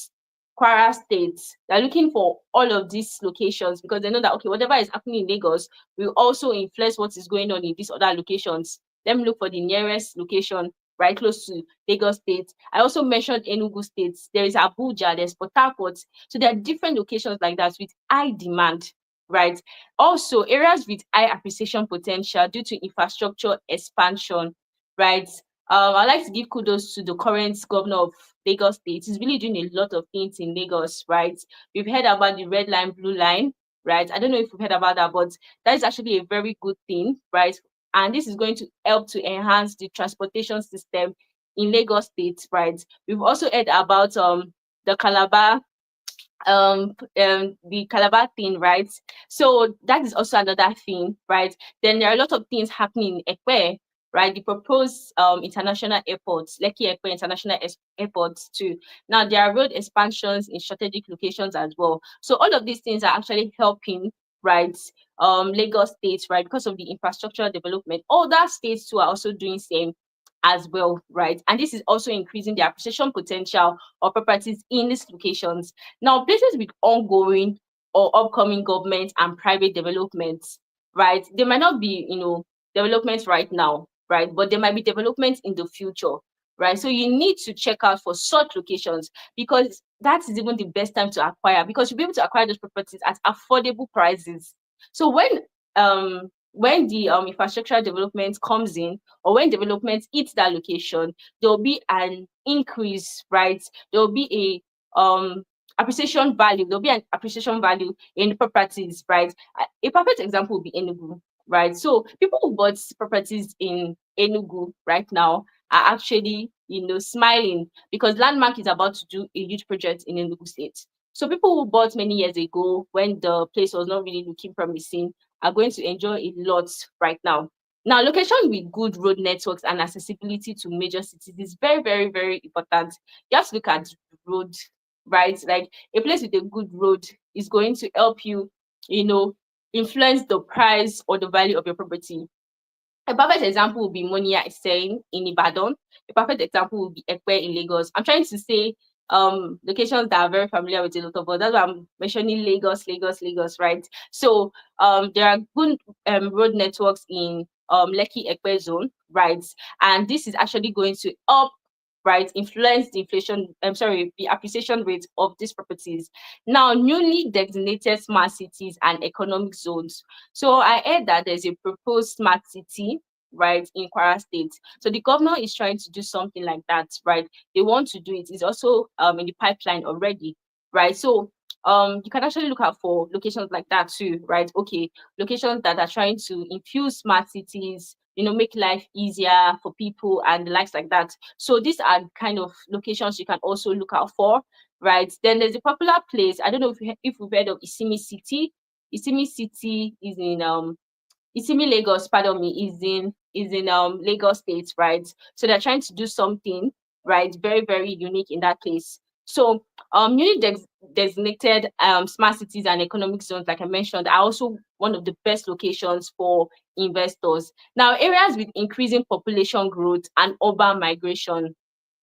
Kwara State. They're looking for all of these locations because they know that, okay, whatever is happening in Lagos will also influence what is going on in these other locations. Let me look for the nearest location right close to Lagos State. I also mentioned Enugu State. There is Abuja, there's Port Harcourt. So there are different locations like that with high demand, right? Also, areas with high appreciation potential due to infrastructure expansion, right? I'd like to give kudos to the current governor of Lagos State. He's really doing a lot of things in Lagos, right? We've heard about the red line, blue line, right? I don't know if you've heard about that, but that is actually a very good thing, right? And this is going to help to enhance the transportation system in Lagos State, right? We've also heard about the Calabar the Calabar thing, right? So that is also another thing, right? Then there are a lot of things happening in Ekpe, right? The proposed international airports, Lekki Ekpe International Airports too. Now there are road expansions in strategic locations as well. So all of these things are actually helping, right? Lagos State, right? Because of the infrastructure development, other states too are also doing same as well, right? And this is also increasing the appreciation potential of properties in these locations. Now, places with ongoing or upcoming government and private developments, right? They might not be, developments right now, right? But there might be developments in the future, right? So you need to check out for such locations because that is even the best time to acquire because you'll be able to acquire those properties at affordable prices. So when the infrastructure development comes in or when development hits that location, there will be an increase, right? There will be appreciation value. There'll be an appreciation value in the properties, right? A perfect example would be Enugu, right? So people who bought properties in Enugu right now are actually, smiling because Landmark is about to do a huge project in Enugu State. So people who bought many years ago when the place was not really looking promising are going to enjoy a lot right now. Now, location with good road networks and accessibility to major cities is very, very, very important. You have to look at road, right? Like a place with a good road is going to help you, influence the price or the value of your property. A perfect example would be Monia is saying in Ibadan. A perfect example would be Ekpe in Lagos. I'm trying to say locations that are very familiar with a lot of us. That's why I'm mentioning Lagos, Lagos, Lagos, right? So there are good road networks in Lekki Ekpe zone, right? And this is actually going to help, right, influence the the appreciation rate of these properties. Now, newly designated smart cities and economic zones. So I heard that there's a proposed smart city, right, in Kwara State. So the governor is trying to do something like that, right? They want to do it. It's also in the pipeline already, right? So you can actually look out for locations like that too, right? Okay, locations that are trying to infuse smart cities, make life easier for people and the likes like that. So these are kind of locations you can also look out for, right? Then there's a popular place. I don't know if you've heard of Isimi City. Isimi City is in Isimi Lagos, pardon me, is in Lagos State, right? So they're trying to do something, right, very, very unique in that place. So newly designated smart cities and economic zones, like I mentioned, are also one of the best locations for investors. Now, areas with increasing population growth and urban migration,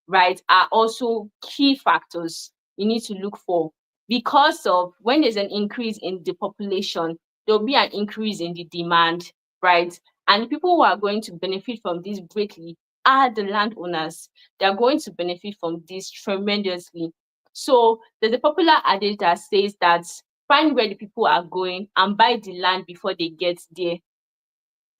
right, are also key factors you need to look for because of when there's an increase in the population, there'll be an increase in the demand, right? And the people who are going to benefit from this greatly are the landowners. They are going to benefit from this tremendously. So there's a popular adage that says that find where the people are going and buy the land before they get there.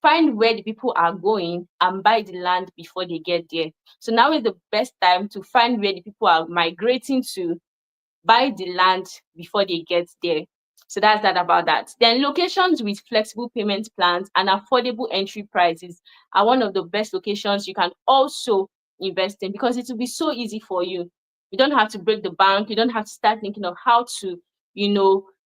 Find where the people are going and buy the land before they get there. So now is the best time to find where the people are migrating to, buy the land before they get there. So that's that about that. Then locations with flexible payment plans and affordable entry prices are one of the best locations you can also invest in because it will be so easy for you. You don't have to break the bank. You don't have to start thinking of how to,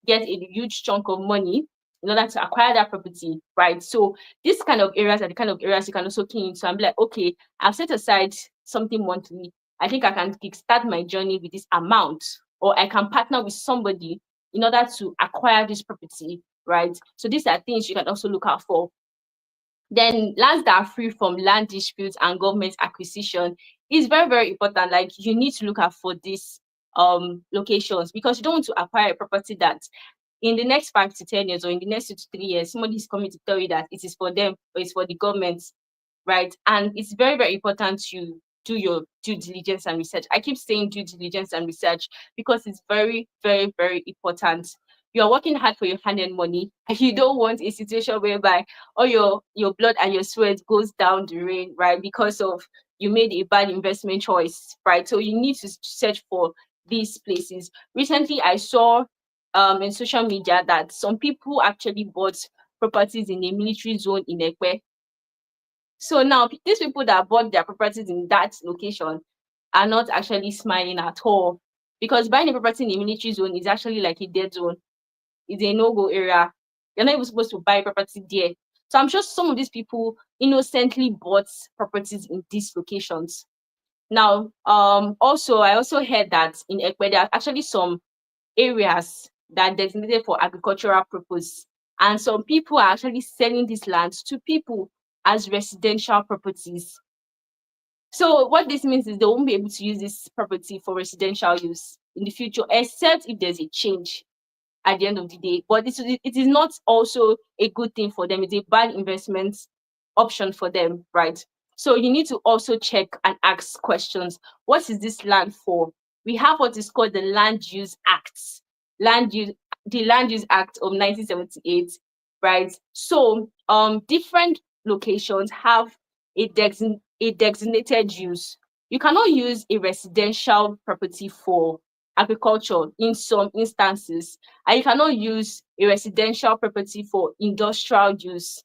get a huge chunk of money in order to acquire that property, right? So these kind of areas are the kind of areas you can also key into and be like, okay, I've set aside something monthly. I think I can kickstart my journey with this amount, or I can partner with somebody in order to acquire this property, right? So these are things you can also look out for. Then lands that are free from land disputes and government acquisition is very, very important. Like you need to look out for these locations because you don't want to acquire a property that in the next 5 to 10 years or in the next 2 to 3 years, somebody is coming to tell you that it is for them or it's for the government, right? And it's very, very important to do your due diligence and research. I keep saying due diligence and research because it's very, very, very important. You're working hard for your hand-earned money, and you don't want a situation whereby all your blood and your sweat goes down the drain, right? Because of you made a bad investment choice, right? So you need to search for these places. Recently, I saw in social media that some people actually bought properties in a military zone in Ekpe. So now these people that bought their properties in that location are not actually smiling at all because buying a property in a military zone is actually like a dead zone. It's a no-go area. You're not even supposed to buy property there. So I'm sure some of these people innocently bought properties in these locations. Now, also I also heard that in Ekpe there are actually some areas that are designated for agricultural purpose. And some people are actually selling these lands to people as residential properties. So what this means is they won't be able to use this property for residential use in the future, except if there's a change at the end of the day. But it is not also a good thing for them. It's a bad investment option for them, right? So you need to also check and ask questions. What is this land for? We have what is called the Land Use Act, Land Use, the Land Use Act of 1978, right? So different locations have a designated use. You cannot use a residential property for agriculture in some instances, and you cannot use a residential property for industrial use.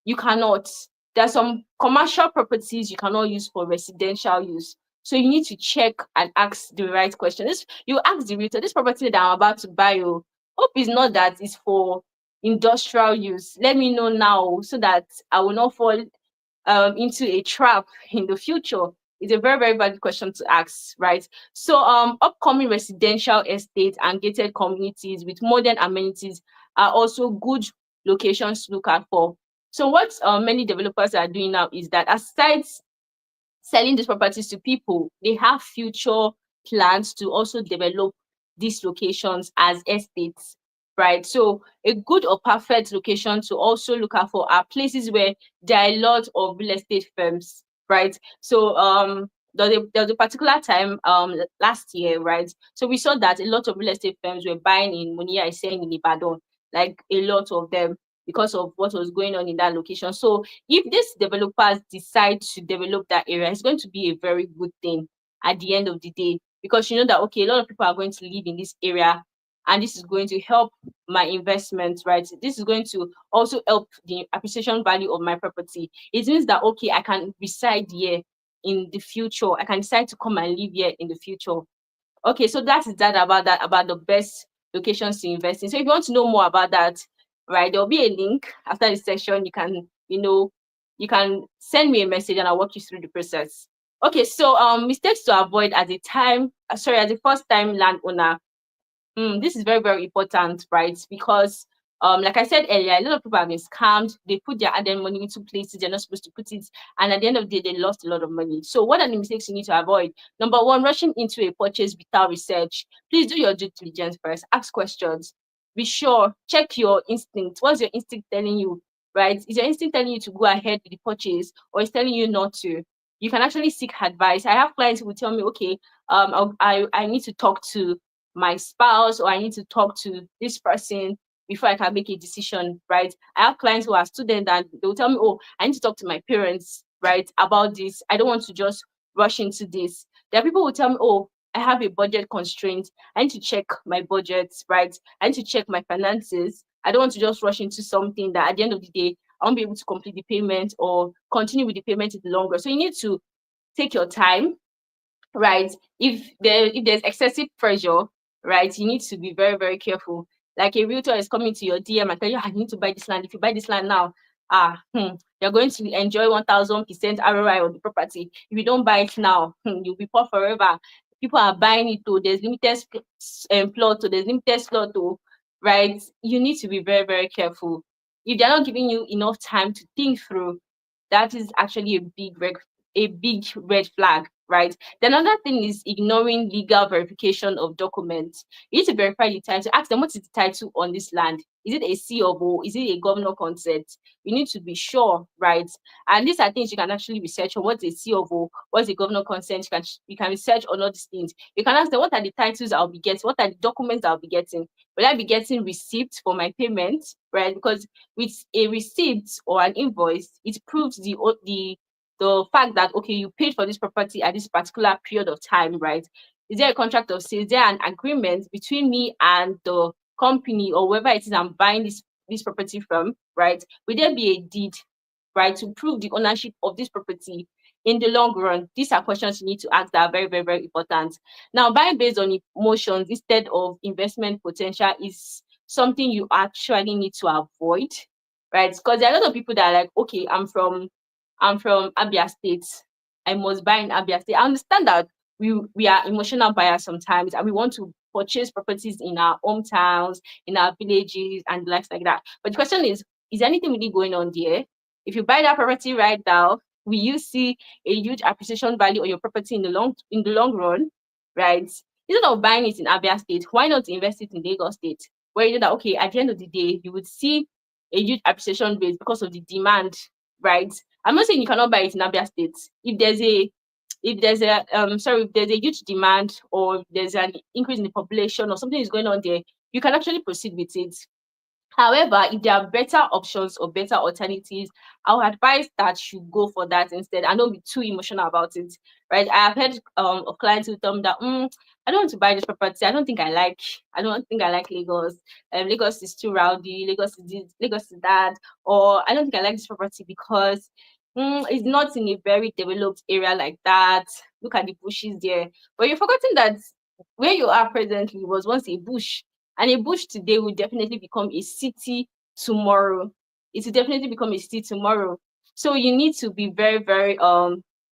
You cannot. There are some commercial properties you cannot use for residential use. So you need to check and ask the right question. You ask the realtor, this property that I'm about to buy, oh, hope is not that it's for industrial use. Let me know now so that I will not fall into a trap in the future. It's a very, very valid question to ask, right? So upcoming residential estates and gated communities with modern amenities are also good locations to look out for. So what many developers are doing now is that aside selling these properties to people, they have future plans to also develop these locations as estates, right? So a good or perfect location to also look out for are places where there are a lot of real estate firms, right? So there was a particular time last year, right? So we saw that a lot of real estate firms were buying in Monia is saying in Ibadan, like a lot of them because of what was going on in that location. So if these developers decide to develop that area, it's going to be a very good thing at the end of the day, because you know that okay, a lot of people are going to live in this area, and this is going to help my investment, right? This is going to also help the appreciation value of my property. It means that okay, I can reside here in the future. I can decide to come and live here in the future. Okay, so that is that about the best locations to invest in. So if you want to know more about that, right, there'll be a link after this section. You can send me a message and I'll walk you through the process. Okay, so mistakes to avoid as a first time landowner. This is very, very important, right? Because, like I said earlier, a lot of people have been scammed. They put their added money into places they're not supposed to put it, and at the end of the day, they lost a lot of money. So, what are the mistakes you need to avoid? Number one, rushing into a purchase without research. Please do your due diligence first. Ask questions. Be sure. Check your instinct. What's your instinct telling you? Right? Is your instinct telling you to go ahead with the purchase, or is telling you not to? You can actually seek advice. I have clients who will tell me, okay, I need to talk to my spouse, or I need to talk to this person before I can make a decision, right? I have clients who are students and they will tell me, oh, I need to talk to my parents, right, about this. I don't want to just rush into this. There are people who tell me, oh, I have a budget constraint. I need to check my budget, right? I need to check my finances. I don't want to just rush into something that at the end of the day, I won't be able to complete the payment or continue with the payment in the longer. So you need to take your time, right? If there's excessive pressure, right, you need to be very, very careful. Like a realtor is coming to your DM and tell you, I need to buy this land. If you buy this land now, you're going to enjoy 1000% ROI on the property. If you don't buy it now, you'll be poor forever. People are buying it too. There's limited plot, so there's limited slot too, right? You need to be very, very careful. If they're not giving you enough time to think through, that is actually a big red flag, right? Then another thing is ignoring legal verification of documents. You need to verify the title. Ask them, what is the title on this land? Is it a C of O? Is it a governor consent? You need to be sure, right? And these are things you can actually research on. What's a C of O? What's a governor consent? You can research on all these things. You can ask them, what are the titles I'll be getting? What are the documents I'll be getting? Will I be getting receipts for my payment, right? Because with a receipt or an invoice, it proves the fact that okay, you paid for this property at this particular period of time, right? Is there a contract of sale? Is there an agreement between me and the company or whoever it is I'm buying this property from, right? Will there be a deed, right, to prove the ownership of this property in the long run? These are questions you need to ask that are very, very, very important. Now, buying based on emotions instead of investment potential is something you actually need to avoid, right? Because there are a lot of people that are like, okay, I'm from Abia State. I must buy in Abia State. I understand that we are emotional buyers sometimes and we want to purchase properties in our hometowns, in our villages, and the likes like that. But the question is there anything really going on there? If you buy that property right now, will you see a huge appreciation value on your property in the long run, right? Instead of buying it in Abia State, why not invest it in Lagos State, where you know that okay, at the end of the day, you would see a huge appreciation rate because of the demand, right? I'm not saying you cannot buy it in Abia State. If there's a huge demand, or there's an increase in the population, or something is going on there, you can actually proceed with it. However, if there are better options or better alternatives, I would advise that you go for that instead and don't be too emotional about it, right? I have heard of clients who tell me that I don't want to buy this property. I don't think I like Lagos. Lagos is too rowdy. Lagos is this, Lagos is that, or I don't think I like this property because it's not in a very developed area like that. Look at the bushes there. But you're forgetting that where you are presently was once a bush, and a bush today will definitely become a city tomorrow. It will definitely become a city tomorrow. So you need to be very, very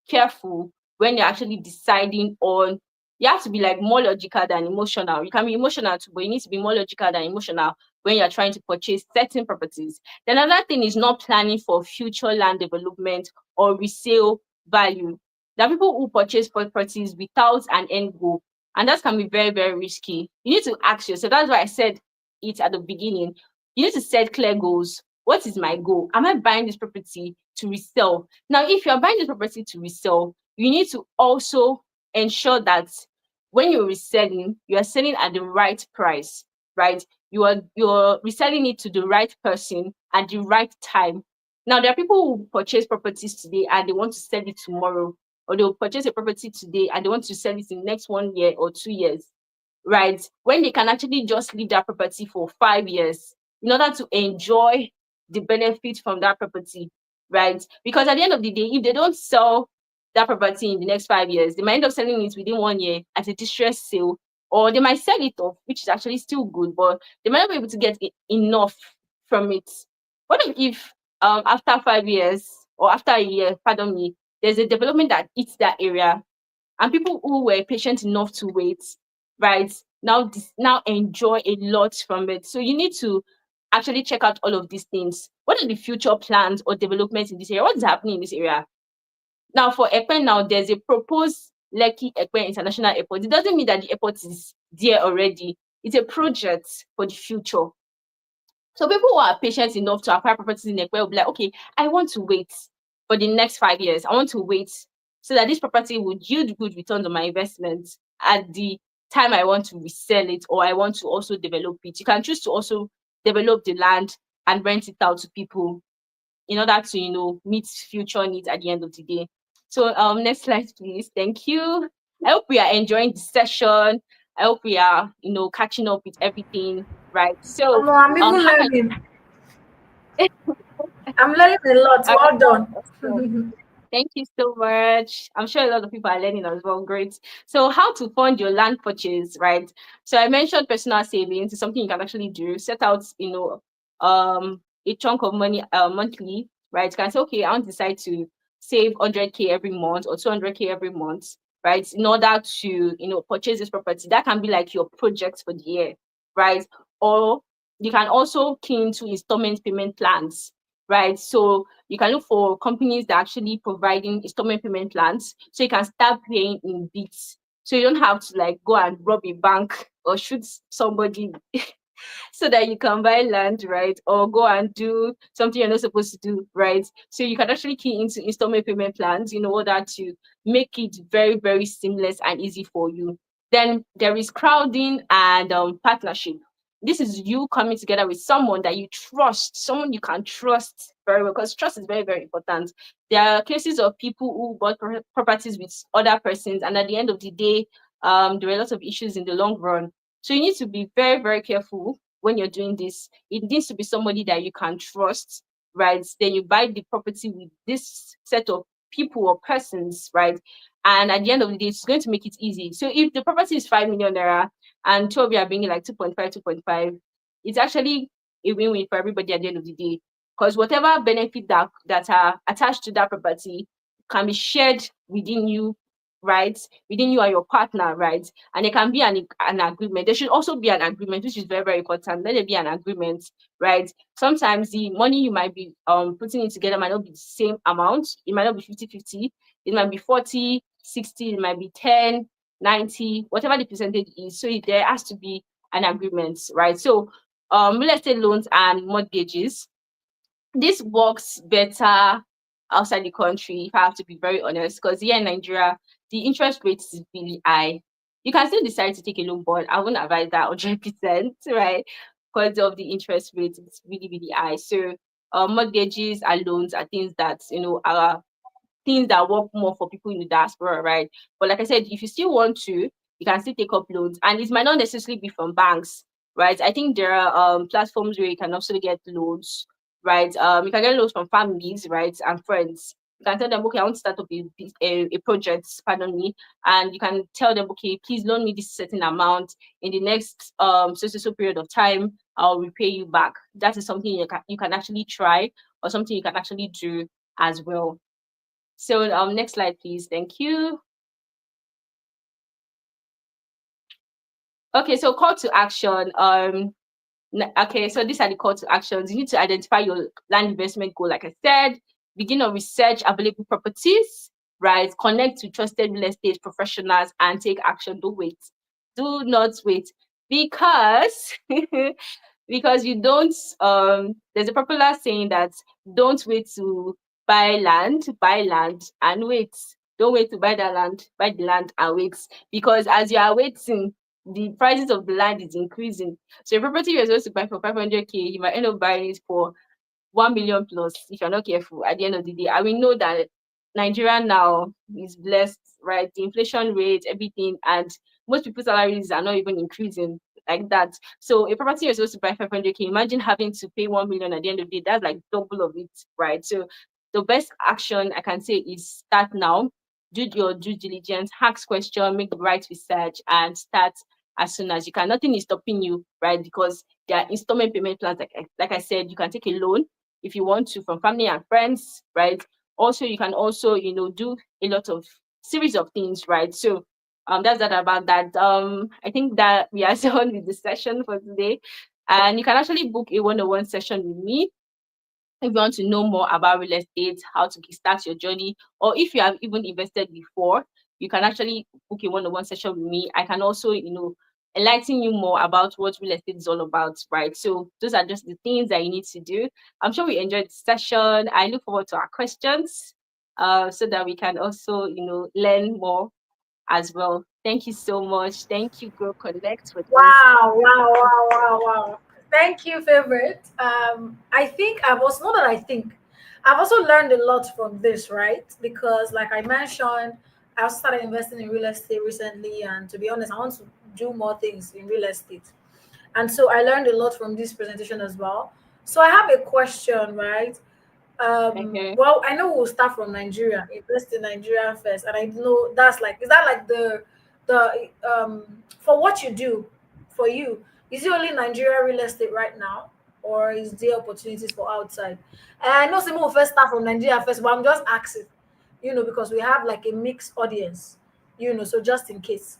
careful when you're actually deciding on. You have to be like more logical than emotional. You can be emotional too, but you need to be more logical than emotional when you're trying to purchase certain properties. Then another thing is not planning for future land development or resale value. There are people who purchase properties without an end goal, and that can be very, very risky. You need to ask yourself. That's why I said it at the beginning. You need to set clear goals. What is my goal? Am I buying this property to resell? Now, if you're buying this property to resell, you need to also ensure that when you're reselling, you are selling at the right price, right? You're reselling it to the right person at the right time. Now, there are people who purchase properties today and they want to sell it tomorrow, or they'll purchase a property today and they want to sell it in the next 1 year or 2 years, right? When they can actually just leave that property for 5 years in order to enjoy the benefit from that property, right? Because at the end of the day, if they don't sell that property in the next 5 years, they might end up selling it within 1 year as a distress sale, or they might sell it off, which is actually still good, but they might not be able to get enough from it. What if after 5 years or after a year, pardon me, there's a development that hits that area, and people who were patient enough to wait, right, now enjoy a lot from it. So you need to actually check out all of these things. What are the future plans or developments in this area? What is happening in this area? Now for Ekpen, now there's a proposed Lekki Ekpen International Airport. It doesn't mean that the airport is there already. It's a project for the future. So people who are patient enough to acquire properties in Ekpe will be like, okay, I want to wait for the next 5 years. I want to wait so that this property would yield good returns on my investment at the time I want to resell it, or I want to also develop it. You can choose to also develop the land and rent it out to people in order to, meet future needs at the end of the day. So next slide, please. Thank you. I hope we are enjoying the session. I hope we are, catching up with everything, right? So I'm even how can learning. I'm learning a lot. all Well right, done. awesome. Thank you so much. I'm sure a lot of people are learning as well. Great. So, how to fund your land purchase, right? So, I mentioned personal savings is something you can actually do. Set out, a chunk of money monthly, right? You can say, okay, I want to decide to save 100K every month or 200K every month, right? In order to, purchase this property. That can be like your project for the year, right? Or you can also key into installment payment plans, right? So you can look for companies that are actually providing installment payment plans, so you can start paying in bits. So you don't have to like go and rob a bank or shoot somebody so that you can buy land, right? Or go and do something you're not supposed to do, right? So you can actually key into installment payment plans in order to make it very, very seamless and easy for you. Then there is crowding and partnership. This is you coming together with someone that you trust, someone you can trust very well, because trust is very, very important. There are cases of people who bought properties with other persons, and at the end of the day, there are lots of issues in the long run. So you need to be very, very careful when you're doing this. It needs to be somebody that you can trust, right? Then you buy the property with this set of people or persons, right? And at the end of the day, it's going to make it easy. So if the property is 5 million naira and two of you are bringing like 2.5, 2.5, it's actually a win-win for everybody at the end of the day. Because whatever benefit that are attached to that property can be shared within you right? Within you and your partner, right? And there can be an agreement. There should also be an agreement, which is very, very important. Let there be an agreement, right? Sometimes the money you might be putting in together might not be the same amount. It might not be 50-50. It might be 40-60. It might be 10-90, whatever the percentage is. So there has to be an agreement, right? So real estate loans and mortgages, this works better outside the country, if I have to be very honest, because here in Nigeria, the interest rate is really high. You can still decide to take a loan, but I wouldn't advise that 100%, right? Because of the interest rate, it's really, really high. So mortgages and loans are things that, are things that work more for people in the diaspora, right? But like I said, if you still want to, you can still take up loans, and it might not necessarily be from banks, right? I think there are platforms where you can also get loans, right? You can get loans from families, right, and friends. You can tell them, okay, I want to start up a project, pardon me, and you can tell them, okay, please loan me this certain amount in the next so period of time. I'll repay you back. That is something you can actually try, or something you can actually do as well. So next slide, please. Thank you. Okay, so call to action. Okay, so these are the call to actions. You need to identify your land investment goal, like I said. Begin to research available properties, right? Connect to trusted real estate professionals and take action. Don't wait. Do not wait, because because you don't there's a popular saying that don't wait to buy land and wait. Don't wait to buy the land and wait, because as you are waiting, the prices of the land is increasing. So a property you're supposed to buy for 500K, you might end up buying it for 1 million plus if you're not careful at the end of the day. And we know that Nigeria now is blessed, right? The inflation rate, everything, and most people's salaries are not even increasing like that. So a property you're supposed to buy 500K, imagine having to pay 1 million at the end of the day. That's like double of it, right? So the best action I can say is start now. Do your due diligence, ask question, make the right research, and start as soon as you can. Nothing is stopping you, right? Because there are installment payment plans. Like I said, you can take a loan if you want to from family and friends, right? Also, you can also, do a lot of series of things, right? So that's that about that. I think that we are done with the session for today. And you can actually book a one-on-one session with me if you want to know more about real estate, how to start your journey, or if you have even invested before, you can actually book a one-on-one session with me. I can also, enlighten you more about what real estate is all about, right? So those are just the things that you need to do. I'm sure we enjoyed the session. I look forward to our questions, so that we can also, learn more as well. Thank you so much. Thank you, Grow Connect, for this. Wow, wow, wow, wow, wow. Thank you, favorite. I think I've also not that I think I've also learned a lot from this, right? Because like I mentioned, I also started investing in real estate recently, and to be honest, I want to do more things in real estate. And so I learned a lot from this presentation as well. So I have a question, right? Okay. Well, I know we'll start from Nigeria, invest in Nigeria first, and I know that's like, is that like the for what you do, for you, is it only Nigeria real estate right now, or is there opportunities for outside? And I know some will first start from Nigeria first, but I'm just asking, because we have like a mixed audience, so just in case.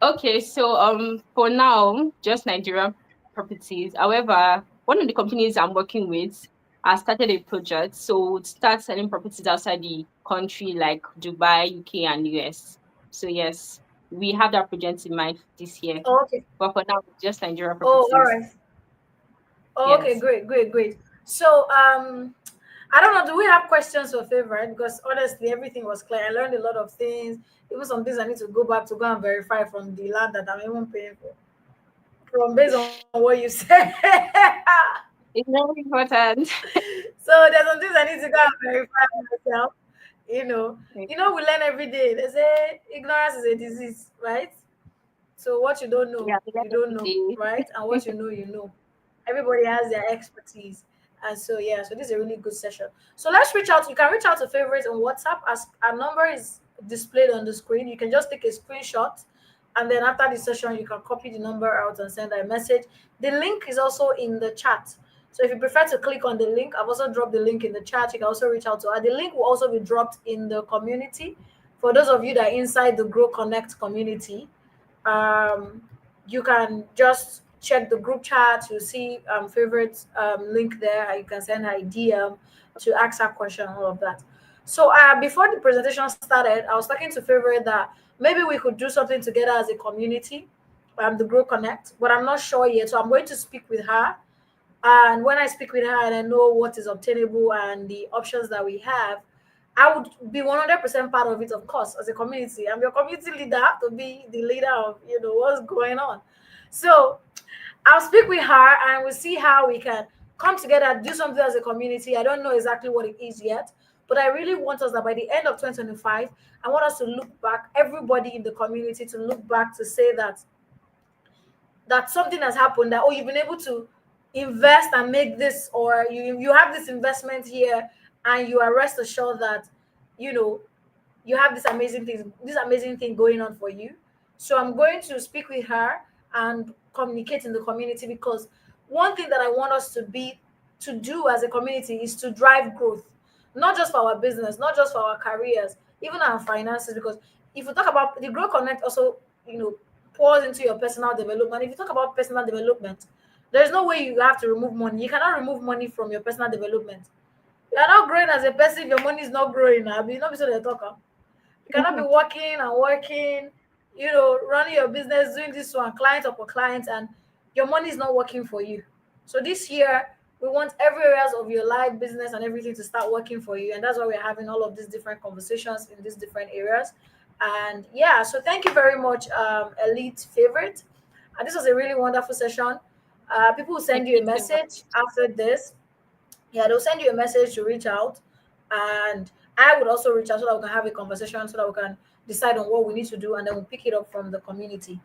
Okay, so for now, just Nigerian properties. However, one of the companies I'm working with has started a project, so to start selling properties outside the country like Dubai, UK, and US. So yes, we have that project in mind this year. Oh, okay. But for now, just Nigerian Oh, all properties. right. Oh, okay, Yes. great, great, great. So, I don't know. Do we have questions for favorite? Because honestly, everything was clear. I learned a lot of things. Even some things I need to go back to go and verify from the land that I'm even paying for. From based on what you said. It's very important. So there's some things I need to go and verify myself. You know, we learn every day. They say ignorance is a disease, right? So what you don't know, Yeah, we learn you don't every know, day. right? And what you know, you know. Everybody has their expertise. And so yeah, so this is a really good session. So let's reach out. You can reach out to favorites on WhatsApp as our number is displayed on the screen. You can just take a screenshot, and then after the session, you can copy the number out and send a message. The link is also in the chat. So if you prefer to click on the link, I've also dropped the link in the chat. You can also reach out to her. The link will also be dropped in the community. For those of you that are inside the Grow Connect community, um, you can just check the group chat. You see favorite link there. You can send her a DM to ask her question, all of that. So before the presentation started, I was talking to favorite that maybe we could do something together as a community, the Grow Connect. But I'm not sure yet, so I'm going to speak with her. And when I speak with her and I know what is obtainable and the options that we have, I would be 100% part of it, of course, as a community. I'm your community leader. I have to be the leader of, what's going on. So I'll speak with her and we'll see how we can come together, do something as a community. I don't know exactly what it is yet, but I really want us that by the end of 2025, I want us to look back, everybody in the community to look back to say that something has happened, that, oh, you've been able to invest and make this, or you have this investment here, and you are rest assured that you know you have this amazing thing going on for you. So I'm going to speak with her and communicate in the community, because one thing that I want us to do as a community is to drive growth, not just for our business, not just for our careers, even our finances. Because if we talk about the Grow Connect, also, pours into your personal development. If you talk about personal development, there's no way you have to remove money. You cannot remove money from your personal development. You are not growing as a person if your money is not growing. Now, you not so they talk. You cannot be working and working, running your business, doing this one, client upon client, and your money is not working for you. So this year, we want every areas of your life, business, and everything to start working for you. And that's why we're having all of these different conversations in these different areas. And yeah, so thank you very much, Elite Favorite. This was a really wonderful session. People will Thank send you you a so much. message after this. Yeah, they'll send you a message to reach out, and I would also reach out so that we can have a conversation, so that we can decide on what we need to do, and then we'll pick it up from the community.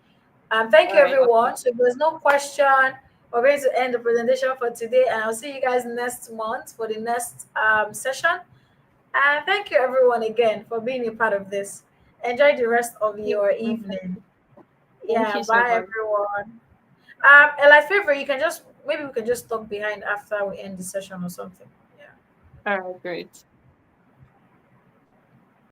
Thank All you, right, awesome. everyone. So if there's no question, we're going to end the presentation for today, and I'll see you guys next month for the next session. And thank you, everyone, again for being a part of this. Enjoy the rest of Thank your you. evening. Thank Yeah, you so bye, much. everyone. Ella, favor, you can just maybe we can just talk behind after we end the session or something. Yeah. All right, great.